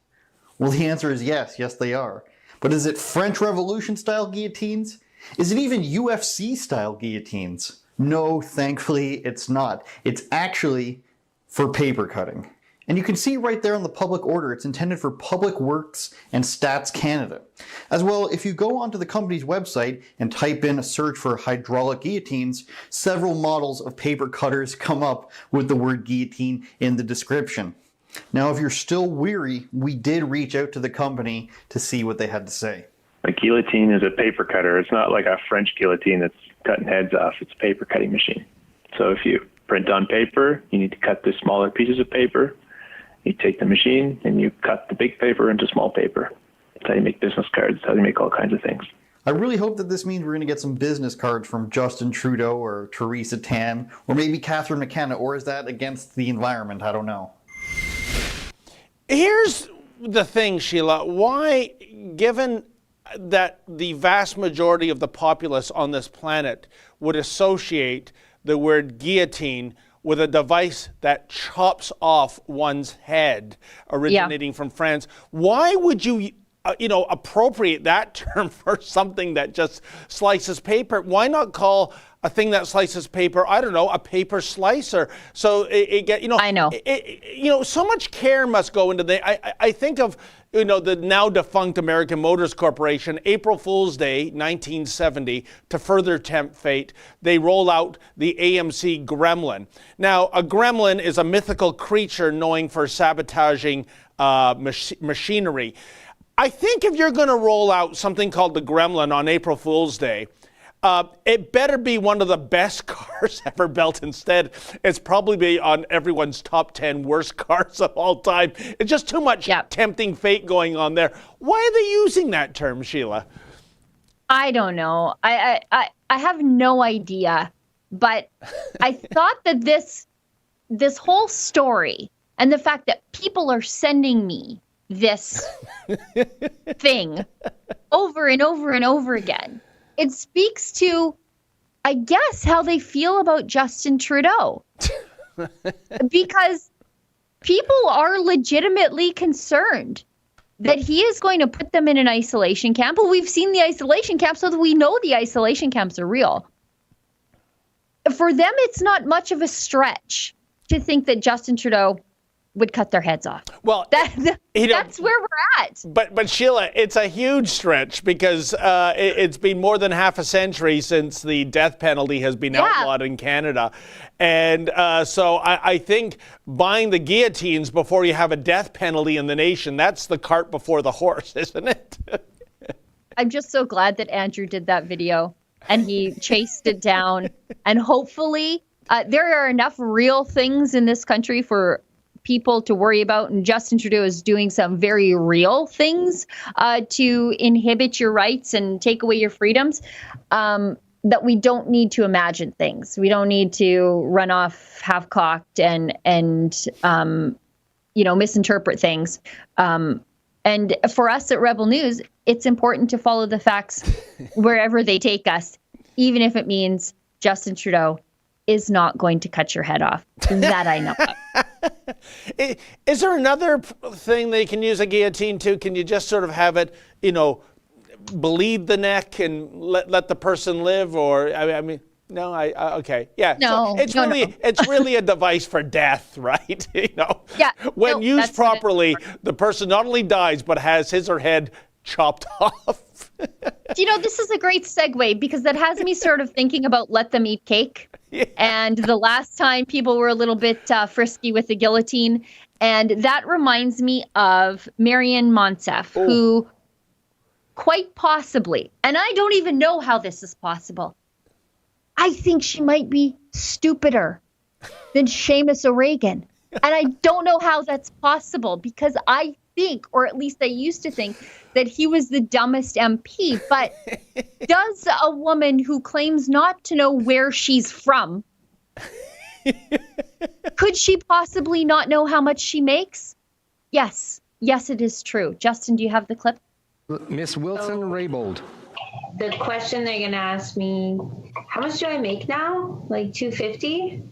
Well, the answer is yes. Yes, they are. But is it French Revolution-style guillotines? Is it even UFC-style guillotines? No, thankfully it's not. It's actually for paper cutting. And you can see right there on the public order, it's intended for Public Works and Stats Canada. As well, if you go onto the company's website and type in a search for hydraulic guillotines, several models of paper cutters come up with the word guillotine in the description. Now, if you're still weary, we did reach out to the company to see what they had to say. A guillotine is a paper cutter. It's not like a French guillotine that's cutting heads off. It's a paper cutting machine. So if you print on paper, you need to cut the smaller pieces of paper. You take the machine and you cut the big paper into small paper. That's how you make business cards. That's how you make all kinds of things. I really hope that this means we're going to get some business cards from Justin Trudeau or Theresa Tam or maybe Catherine McKenna, or is that against the environment? I don't know. Here's the thing, Sheila. Why, given that the vast majority of the populace on this planet would associate the word guillotine with a device that chops off one's head, originating from France, why would you, appropriate that term for something that just slices paper? Why not call a thing that slices paper, I don't know, a paper slicer? So I know. So much care must go into I think of, the now defunct American Motors Corporation, April Fool's Day, 1970, to further tempt fate, they roll out the AMC Gremlin. Now, a gremlin is a mythical creature known for sabotaging machinery. I think if you're going to roll out something called the Gremlin on April Fool's Day, it better be one of the best cars ever built. Instead, it's probably on everyone's top 10 worst cars of all time. It's just too much tempting fate going on there. Why are they using that term, Sheila? I don't know. I have no idea. But I thought that this whole story and the fact that people are sending me this thing over and over and over again, it speaks to, I guess, how they feel about Justin Trudeau. Because people are legitimately concerned that he is going to put them in an isolation camp. Well, we've seen the isolation camps, so that we know the isolation camps are real. For them, it's not much of a stretch to think that Justin Trudeau would cut their heads off. Well, that's where we're at. But Sheila, it's a huge stretch because it's been more than half a century since the death penalty has been outlawed in Canada. And so I think buying the guillotines before you have a death penalty in the nation, that's the cart before the horse, isn't it? I'm just so glad that Andrew did that video and he chased it down. And hopefully there are enough real things in this country for people to worry about, and Justin Trudeau is doing some very real things to inhibit your rights and take away your freedoms, that we don't need to imagine things. We don't need to run off half-cocked and misinterpret things. And for us at Rebel News, it's important to follow the facts wherever they take us, even if it means Justin Trudeau is not going to cut your head off. That I know of. Is there another thing they can use a guillotine to? Can you just sort of have it, bleed the neck and let the person live? Or I mean, no, okay, yeah. No, so it's really a device for death, right? Yeah. When used properly, the person not only dies but has his or her head chopped off. This is a great segue because that has me sort of thinking about let them eat cake. Yeah. And the last time people were a little bit frisky with the guillotine. And that reminds me of Marion Monsef, who quite possibly, and I don't even know how this is possible, I think she might be stupider than Seamus O'Regan. And I don't know how that's possible because I think, or at least I used to think, that he was the dumbest MP. But does a woman who claims not to know where she's from, could she possibly not know how much she makes? Yes, it is true. Justin, do you have the clip? Miss Wilson-Raybould. The question they're going to ask me, how much do I make now? Like $250?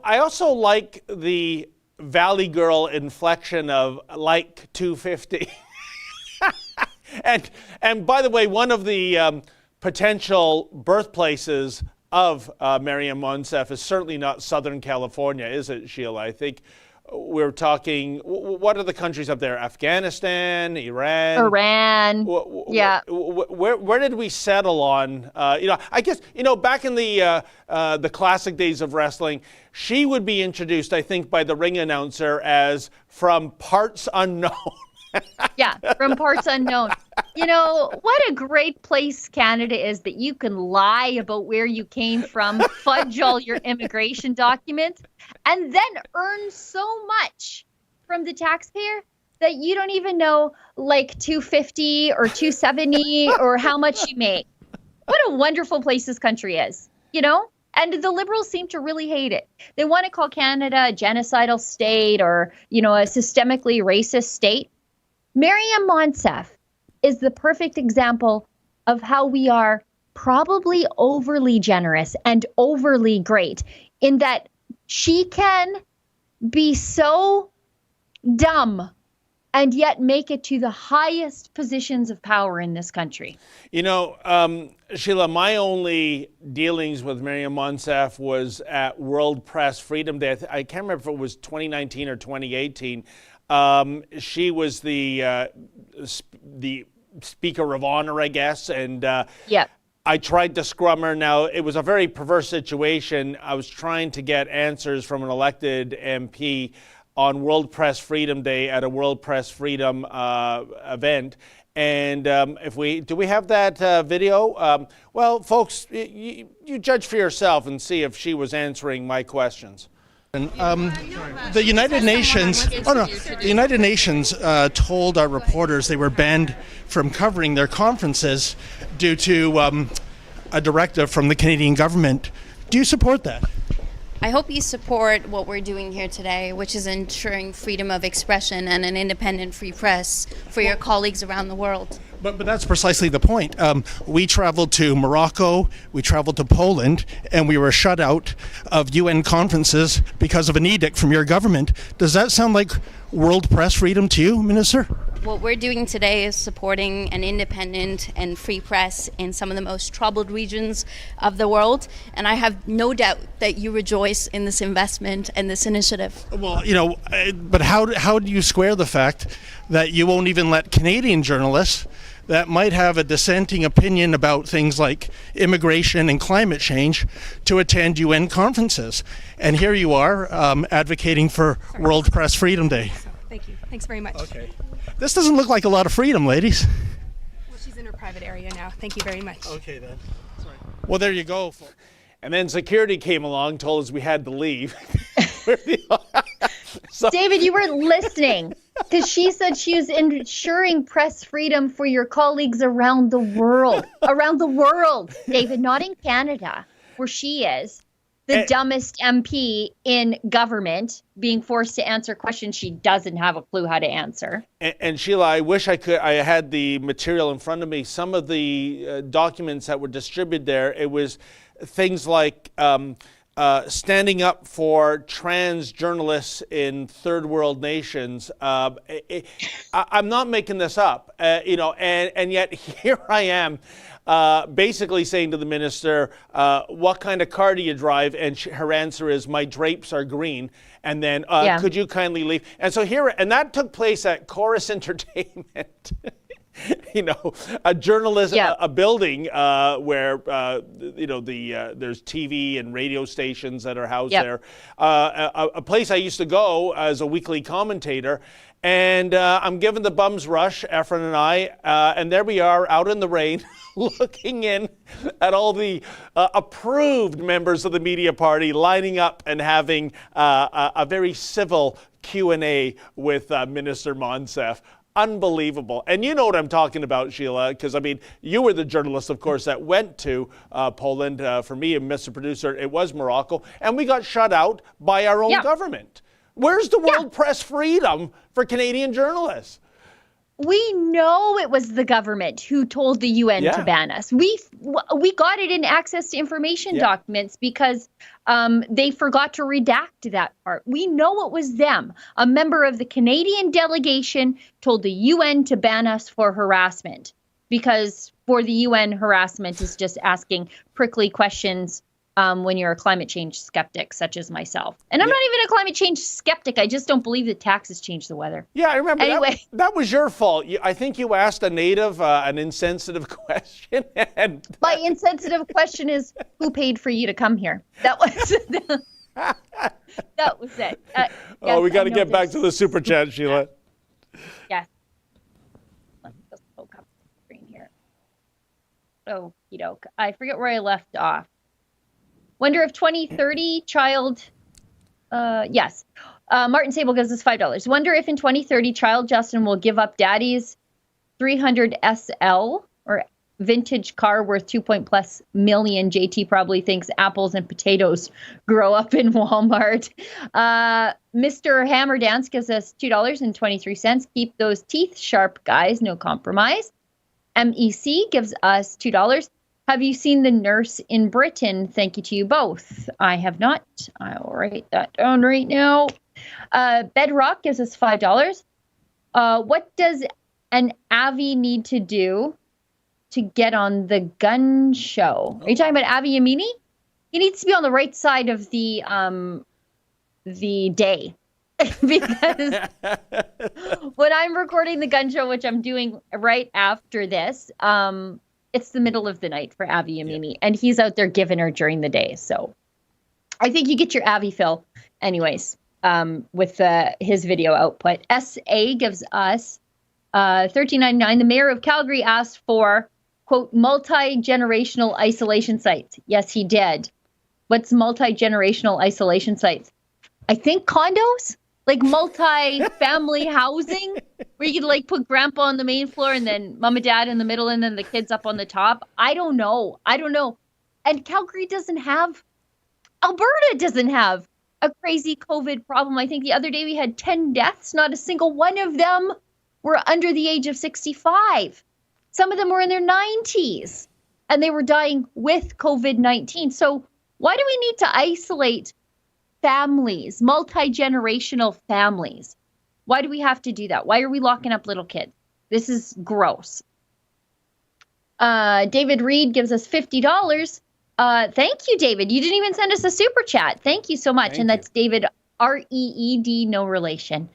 I also like the Valley Girl inflection of like 250. And by the way, one of the potential birthplaces of Maryam Monsef is certainly not Southern California, is it, Sheila? I think we're talking, what are the countries up there? Afghanistan, Iran? Yeah. Where did we settle on? I guess, back in the classic days of wrestling, she would be introduced, I think, by the ring announcer as from parts unknown. Yeah, from parts unknown. What a great place Canada is that you can lie about where you came from, fudge all your immigration documents, and then earn so much from the taxpayer that you don't even know, like $250 or $270 or how much you make. What a wonderful place this country is, And the Liberals seem to really hate it. They want to call Canada a genocidal state or, a systemically racist state. Maryam Monsef is the perfect example of how we are probably overly generous and overly great in that she can be so dumb and yet make it to the highest positions of power in this country. Sheila, my only dealings with Maryam Monsef was at World Press Freedom Day. I can't remember if it was 2019 or 2018. She was the Speaker of Honor, I guess, and I tried to scrum her. Now, it was a very perverse situation. I was trying to get answers from an elected MP on World Press Freedom Day at a World Press Freedom event. And do we have that video? Well, folks, you judge for yourself and see if she was answering my questions. The United Nations told our reporters they were banned from covering their conferences due to a directive from the Canadian government. Do you support that? I hope you support what we're doing here today, which is ensuring freedom of expression and an independent free press for your colleagues around the world. But that's precisely the point. We traveled to Morocco, we traveled to Poland, and we were shut out of UN conferences because of an edict from your government. Does that sound like world press freedom to you, Minister? What we're doing today is supporting an independent and free press in some of the most troubled regions of the world, and I have no doubt that you rejoice in this investment and this initiative. Well, but how do you square the fact that you won't even let Canadian journalists that might have a dissenting opinion about things like immigration and climate change to attend UN conferences? And here you are advocating for World Press Freedom Day. Thank you. Thanks very much. Okay. This doesn't look like a lot of freedom, ladies. Well, she's in her private area now. Thank you very much. Okay, then. Well, there you go. And then security came along, told us we had to leave. David, you weren't listening because she said she was ensuring press freedom for your colleagues around the world. Around the world, David, not in Canada, where she is. The dumbest MP in government being forced to answer questions she doesn't have a clue how to answer. And Sheila, I wish I had the material in front of me. Some of the documents that were distributed there, it was things like standing up for trans journalists in third world nations. I'm not making this up, and yet here I am. Basically saying to the minister, what kind of car do you drive? And her answer is, my drapes are green. And then, could you kindly leave? And so and that took place at Chorus Entertainment. A journalism, a building where, there's TV and radio stations that are housed there. A place I used to go as a weekly commentator. And I'm given the bum's rush, Efren and I, and there we are out in the rain looking in at all the approved members of the media party lining up and having a very civil Q&A with Minister Monsef. Unbelievable. And you know what I'm talking about, Sheila, because, you were the journalist, of course, that went to Poland. For me, and Mr. Producer, it was Morocco. And we got shut out by our own government. Where's the world press freedom for Canadian journalists? We know it was the government who told the UN to ban us. We got it in access to information documents because they forgot to redact that part. We know it was them. A member of the Canadian delegation told the UN to ban us for harassment. because for the UN, harassment is just asking prickly questions when you're a climate change skeptic, such as myself. And I'm not even a climate change skeptic. I just don't believe that taxes change the weather. Yeah, I remember. Anyway. That was your fault. I think you asked a native an insensitive question. My insensitive question is, who paid for you to come here? That was that was it. Yes, we got to get back to the super chat, Sheila. Yes. Let me just poke up the screen here. Oh, I forget where I left off. Wonder if 2030 child, yes. Martin Sable gives us $5. Wonder if in 2030 child Justin will give up daddy's 300 SL or vintage car worth 2+ million. JT probably thinks apples and potatoes grow up in Walmart. Mr. Hammer Dance gives us $2.23. Keep those teeth sharp, guys. No compromise. MEC gives us $2. Have you seen The Nurse in Britain? Thank you to you both. I have not. I'll write that down right now. Bedrock gives us $5. What does an Avi need to do to get on the gun show? Are you talking about Avi Yamini? He needs to be on the right side of the day. Because when I'm recording the gun show, which I'm doing right after this, it's the middle of the night for Avi Yamini, and he's out there giving her during the day. So I think you get your Avi fill anyways with his video output. SA gives us $13.99. The mayor of Calgary asked for, quote, multi-generational isolation sites. Yes, he did. What's multi-generational isolation sites? I think condos? Like multi-family housing where you could put grandpa on the main floor and then mom and dad in the middle and then the kids up on the top. I don't know. And Calgary Alberta doesn't have a crazy COVID problem. I think the other day we had 10 deaths. Not a single one of them were under the age of 65. Some of them were in their 90s and they were dying with COVID-19. So why do we need to isolate families, multi-generational families? Why do we have to do that? Why are we locking up little kids? This is gross. David Reed gives us $50. Thank you, David. You didn't even send us a super chat. Thank you so much. That's David REED, no relation.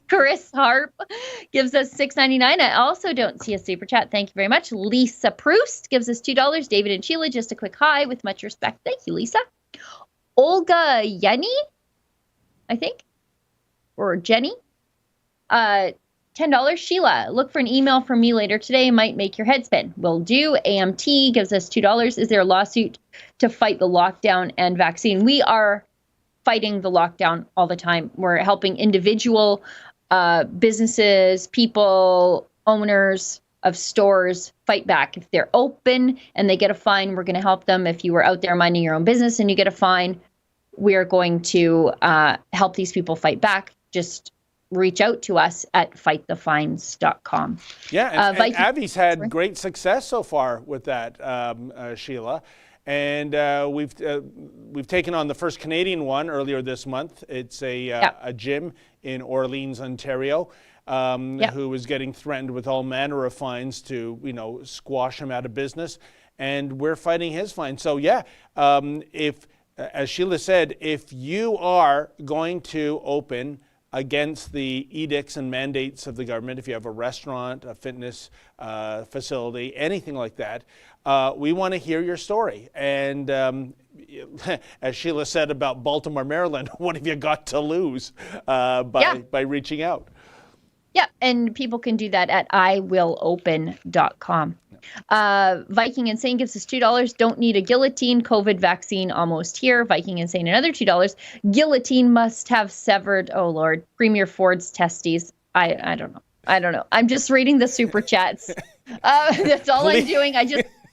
Chris Harp gives us $6.99. I also don't see a super chat. Thank you very much. Lisa Proust gives us $2. David and Sheila, just a quick hi with much respect. Thank you, Lisa. Olga Yenny, I think, or Jenny, $10. Sheila, look for an email from me later today. Might make your head spin. Will do. AMT gives us $2. Is there a lawsuit to fight the lockdown and vaccine? We are fighting the lockdown all the time. We're helping individual businesses, people, owners of stores fight back. If they're open and they get a fine, we're going to help them. If you were out there minding your own business and you get a fine, we're going to help these people fight back. Just reach out to us at fightthefines.com. Yeah, and Avi's had great success so far with that, Sheila. And we've taken on the first Canadian one earlier this month. It's a gym in Orleans, Ontario. Who was getting threatened with all manner of fines to, squash him out of business. And we're fighting his fine. So, if, as Sheila said, if you are going to open against the edicts and mandates of the government, if you have a restaurant, a fitness facility, anything like that, we want to hear your story. And as Sheila said about Baltimore, Maryland, what have you got to lose by reaching out? Yeah, and people can do that at iwillopen.com. Viking Insane gives us $2. Don't need a guillotine. COVID vaccine almost here. Viking Insane, another $2. Guillotine must have severed, oh Lord, Premier Ford's testes. I don't know. I'm just reading the super chats. That's all I'm doing.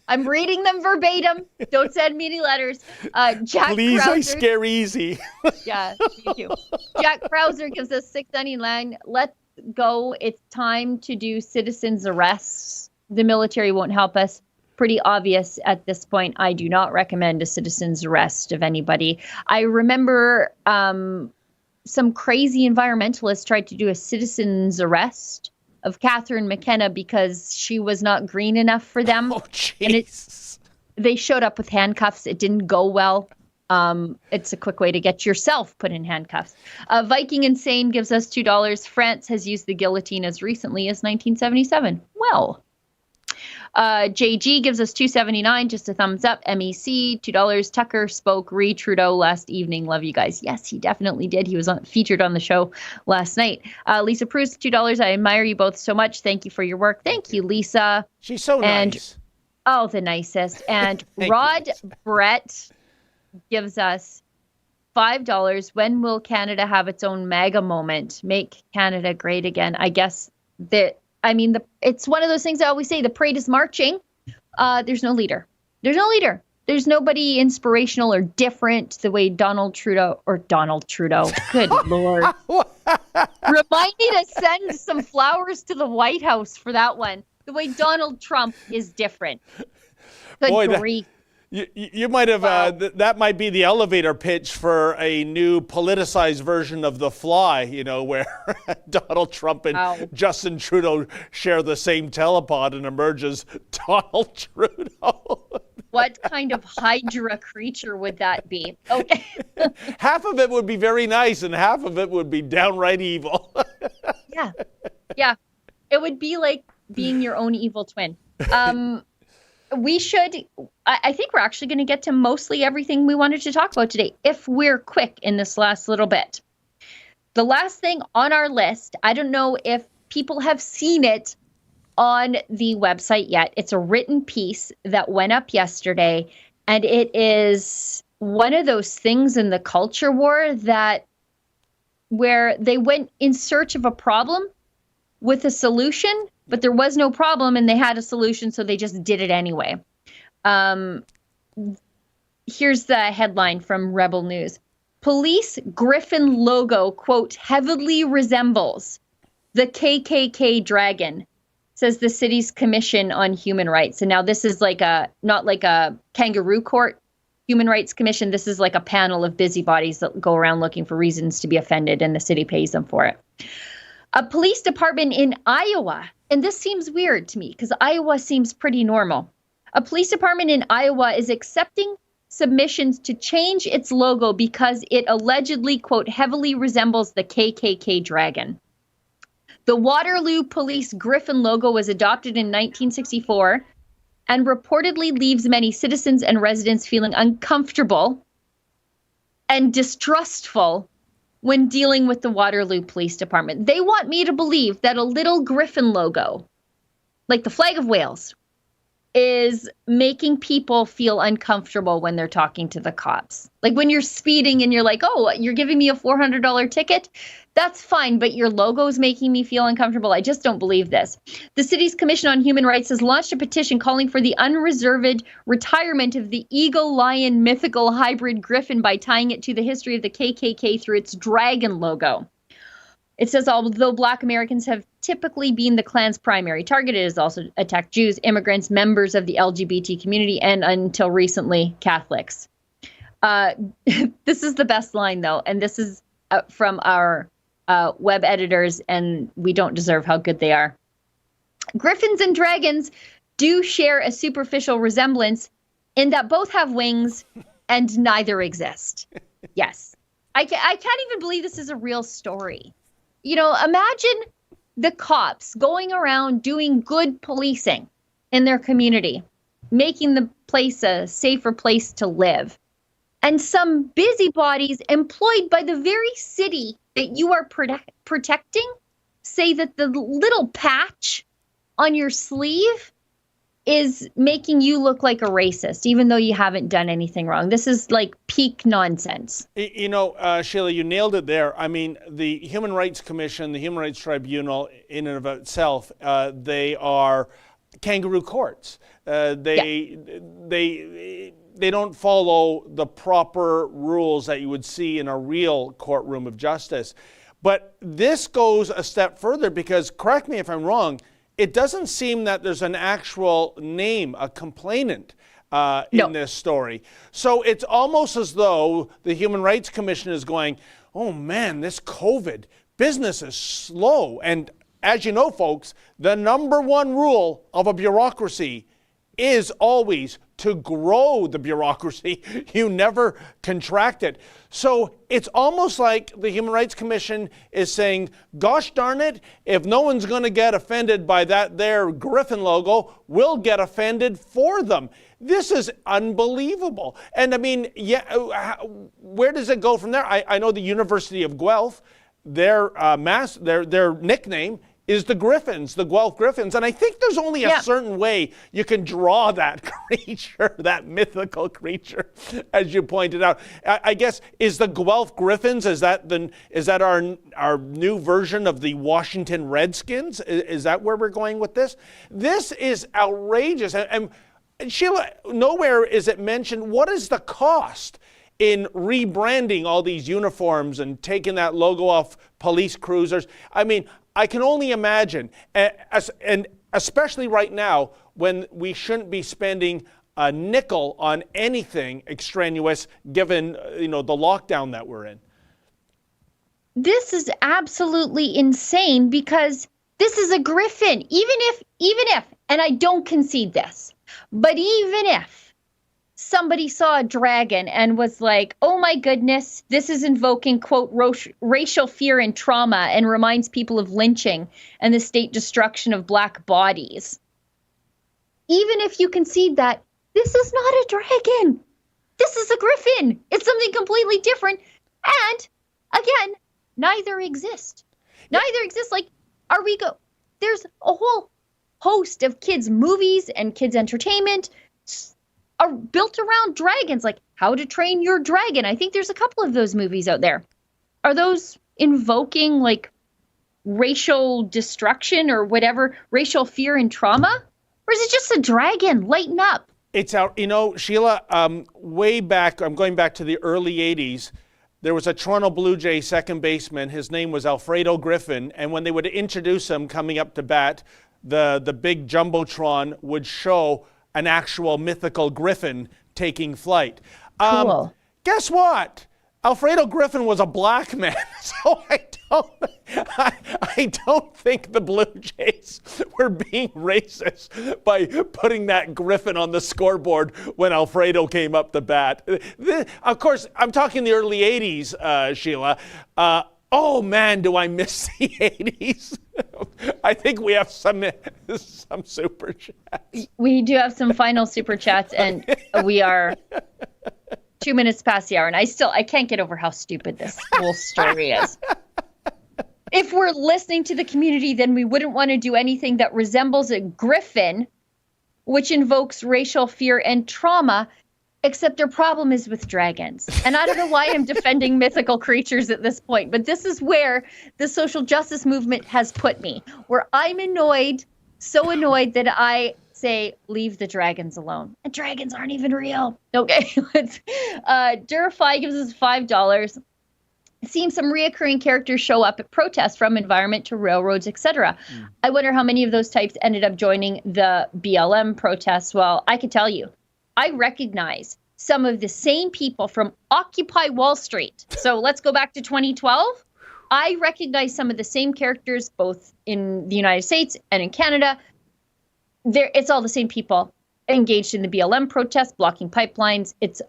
I'm reading them verbatim. Don't send me any letters. Jack Please, Krauser, I scare easy. Yeah, thank you. Jack Krauser gives us $6.99. Let's go. It's time to do citizens arrests. The military won't help us. Pretty obvious at this point. I do not recommend a citizen's arrest of anybody. I remember some crazy environmentalists tried to do a citizen's arrest of Catherine McKenna because she was not green enough for them. Oh, jeez. They showed up with handcuffs. It didn't go well. It's a quick way to get yourself put in handcuffs. Viking Insane gives us $2. France has used the guillotine as recently as 1977. Well, JG gives us $2.79, just a thumbs up. MEC, $2. Tucker spoke Trudeau last evening. Love you guys. Yes, he definitely did. He was featured on the show last night. Lisa Proust, $2. I admire you both so much. Thank you for your work. Thank you, Lisa. She's so nice. Oh, the nicest. And Rod Brett gives us $5. When will Canada have its own MAGA moment? Make Canada great again. I guess that, it's one of those things I always say, the parade is marching. There's no leader. There's nobody inspirational or different the way Donald Trudeau, good Lord. Remind me to send some flowers to the White House for that one. The way Donald Trump is different. Good grief. You might have, that might be the elevator pitch for a new politicized version of The Fly, where Donald Trump and Justin Trudeau share the same telepod and emerges Donald Trudeau. What kind of Hydra creature would that be? Okay. Half of it would be very nice and half of it would be downright evil. Yeah. It would be like being your own evil twin. I think we're actually going to get to mostly everything we wanted to talk about today, if we're quick in this last little bit. The last thing on our list, I don't know if people have seen it on the website yet. It's a written piece that went up yesterday, and it is one of those things in the culture war where they went in search of a problem with a solution, but there was no problem and they had a solution, so they just did it anyway. Here's the headline from Rebel News. Police Griffin logo, quote, heavily resembles the KKK dragon, says the city's Commission on Human Rights. And now this is not like a kangaroo court human rights commission. This is like a panel of busybodies that go around looking for reasons to be offended, and the city pays them for it. A police department in Iowa, and this seems weird to me because Iowa seems pretty normal. A police department in Iowa is accepting submissions to change its logo because it allegedly, quote, heavily resembles the KKK dragon. The Waterloo Police Griffin logo was adopted in 1964 and reportedly leaves many citizens and residents feeling uncomfortable and distrustful when dealing with the Waterloo Police Department. They want me to believe that a little Griffin logo, like the flag of Wales, is making people feel uncomfortable when they're talking to the cops. Like when you're speeding and you're like, oh, you're giving me a $400 ticket? That's fine, but your logo is making me feel uncomfortable. I just don't believe this. The city's Commission on Human Rights has launched a petition calling for the unreserved retirement of the eagle-lion mythical hybrid griffin by tying it to the history of the KKK through its dragon logo. It says, although Black Americans have typically been the Klan's primary target, it has also attacked Jews, immigrants, members of the LGBT community, and until recently, Catholics. This is the best line, though, and this is from our web editors, and we don't deserve how good they are. Griffins and dragons do share a superficial resemblance in that both have wings and neither exist. Yes. I can't even believe this is a real story. Imagine the cops going around doing good policing in their community, making the place a safer place to live. And some busybodies employed by the very city that you are protecting say that the little patch on your sleeve is making you look like a racist, even though you haven't done anything wrong. This is like peak nonsense. Sheila, you nailed it there. I mean, the Human Rights Commission, the Human Rights Tribunal, in and of itself, they are kangaroo courts. They don't follow the proper rules that you would see in a real courtroom of justice. But this goes a step further because, correct me if I'm wrong, it doesn't seem that there's an actual name, a complainant in this story. So it's almost as though the Human Rights Commission is going, oh man, this COVID, business is slow. And as you know, folks, the number one rule of a bureaucracy is always to grow the bureaucracy. You never contract it. So it's almost like the Human Rights Commission is saying, gosh darn it, if no one's going to get offended by that their Griffin logo, we'll get offended for them. This is unbelievable. And I mean, where does it go from there? I know the University of Guelph, their nickname is the Griffins, the Guelph Griffins. And I think there's only a certain way you can draw that creature, that mythical creature, as you pointed out. I guess, is the Guelph Griffins, is that our new version of the Washington Redskins? Is that where we're going with this? This is outrageous. And Sheila, nowhere is it mentioned, what is the cost in rebranding all these uniforms and taking that logo off police cruisers? I mean, I can only imagine, and especially right now when we shouldn't be spending a nickel on anything extraneous given, the lockdown that we're in. This is absolutely insane because this is a griffin. Even if, and I don't concede this, but even if somebody saw a dragon and was like, oh my goodness, this is invoking, quote, racial fear and trauma and reminds people of lynching and the state destruction of Black bodies. Even if you concede that, this is not a dragon. This is a griffin. It's something completely different. And again, neither exist. Neither exist. Like, there's a whole host of kids' movies and kids' entertainment are built around dragons, like How to Train Your Dragon. I think there's a couple of those movies out there. Are those invoking like racial destruction or whatever, racial fear and trauma? Or is it just a dragon? Lighten up. It's out, Sheila, way back, I'm going back to the early 80s, there was a Toronto Blue Jay second baseman. His name was Alfredo Griffin. And when they would introduce him coming up to bat, the big Jumbotron would show an actual mythical griffin taking flight. Cool. Guess what? Alfredo Griffin was a black man, so I don't think the Blue Jays were being racist by putting that griffin on the scoreboard when Alfredo came up to bat. Of course, I'm talking the early 80s, Sheila. Oh man, do I miss the 80s. I think we have some super chats. We do have some final super chats, and we are 2 minutes past the hour, and I can't get over how stupid this whole story is. If we're listening to the community, then we wouldn't want to do anything that resembles a griffin, which invokes racial fear and trauma, except their problem is with dragons. And I don't know why I'm defending mythical creatures at this point, but this is where the social justice movement has put me, where I'm annoyed, so annoyed that I say, leave the dragons alone. And dragons aren't even real. Okay, Durify gives us $5. Seeing some reoccurring characters show up at protests, from environment to railroads, etc. I wonder how many of those types ended up joining the BLM protests. Well, I can tell you, I recognize some of the same people from Occupy Wall Street. So let's go back to 2012. I recognize some of the same characters both in the United States and in Canada. It's all the same people engaged in the BLM protests, blocking pipelines. It's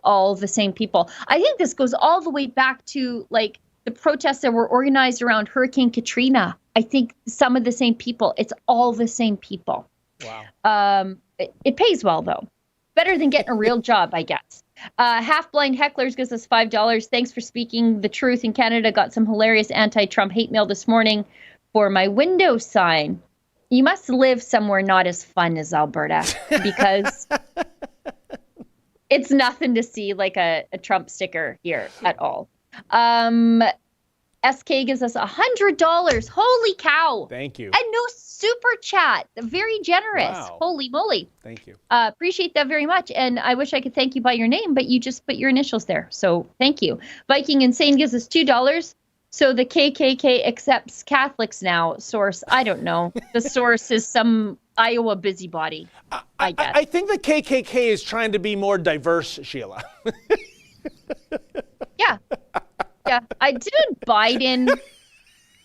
all the same people. I think this goes all the way back to like the protests that were organized around Hurricane Katrina. I think some of the same people. It's all the same people. Wow. It pays well though. Better than getting a real job, I guess. Half-Blind Hecklers gives us $5. Thanks for speaking the truth. In Canada, got some hilarious anti-Trump hate mail this morning for my window sign. You must live somewhere not as fun as Alberta, because it's nothing to see like a Trump sticker here at all. SK gives us $100. Holy cow. Thank you. And no super chat. Very generous. Wow. Holy moly. Thank you. Appreciate that very much. And I wish I could thank you by your name, but you just put your initials there. So thank you. Viking Insane gives us $2. So the KKK accepts Catholics now. Source, I don't know. The source is some Iowa busybody, I guess. I think the KKK is trying to be more diverse, Sheila. Yeah. Yeah. Didn't Biden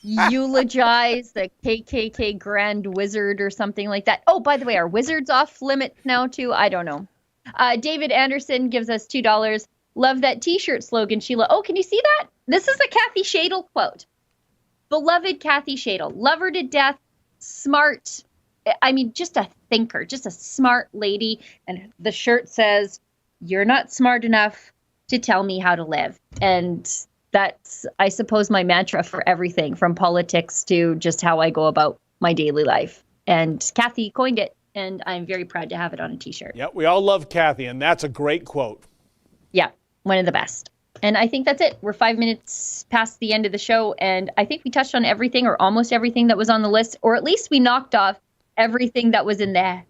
eulogize the KKK Grand Wizard or something like that. Oh, by the way, are wizards off limits now too? I don't know. David Anderson gives us $2. Love that t-shirt slogan, Sheila. Oh, can you see that? This is a Kathy Shadle quote. Beloved Kathy Shadle, love her to death, smart. I mean, just a thinker, just a smart lady. And the shirt says, "You're not smart enough to tell me how to live." And that's, I suppose, my mantra for everything from politics to just how I go about my daily life. And Kathy coined it, and I'm very proud to have it on a t-shirt. Yeah, we all love Kathy, and that's a great quote. Yeah, one of the best. And I think that's it. We're 5 minutes past the end of the show, and I think we touched on everything or almost everything that was on the list, or at least we knocked off everything that was in the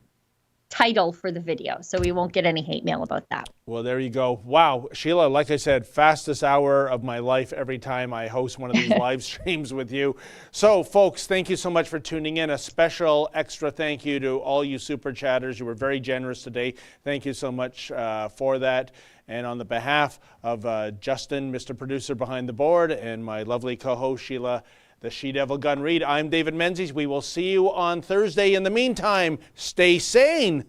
title for the video, so we won't get any hate mail about that. Well, there you go. Wow, Sheila, like I said, fastest hour of my life every time I host one of these live streams with you. So, folks, thank you so much for tuning in. A special extra thank you to all you super chatters. You were very generous today. Thank you so much for that. And on the behalf of Justin, Mr. Producer behind the board, and my lovely co-host, Sheila, the She-Devil Gun Reed, I'm David Menzies. We will see you on Thursday. In the meantime, stay sane.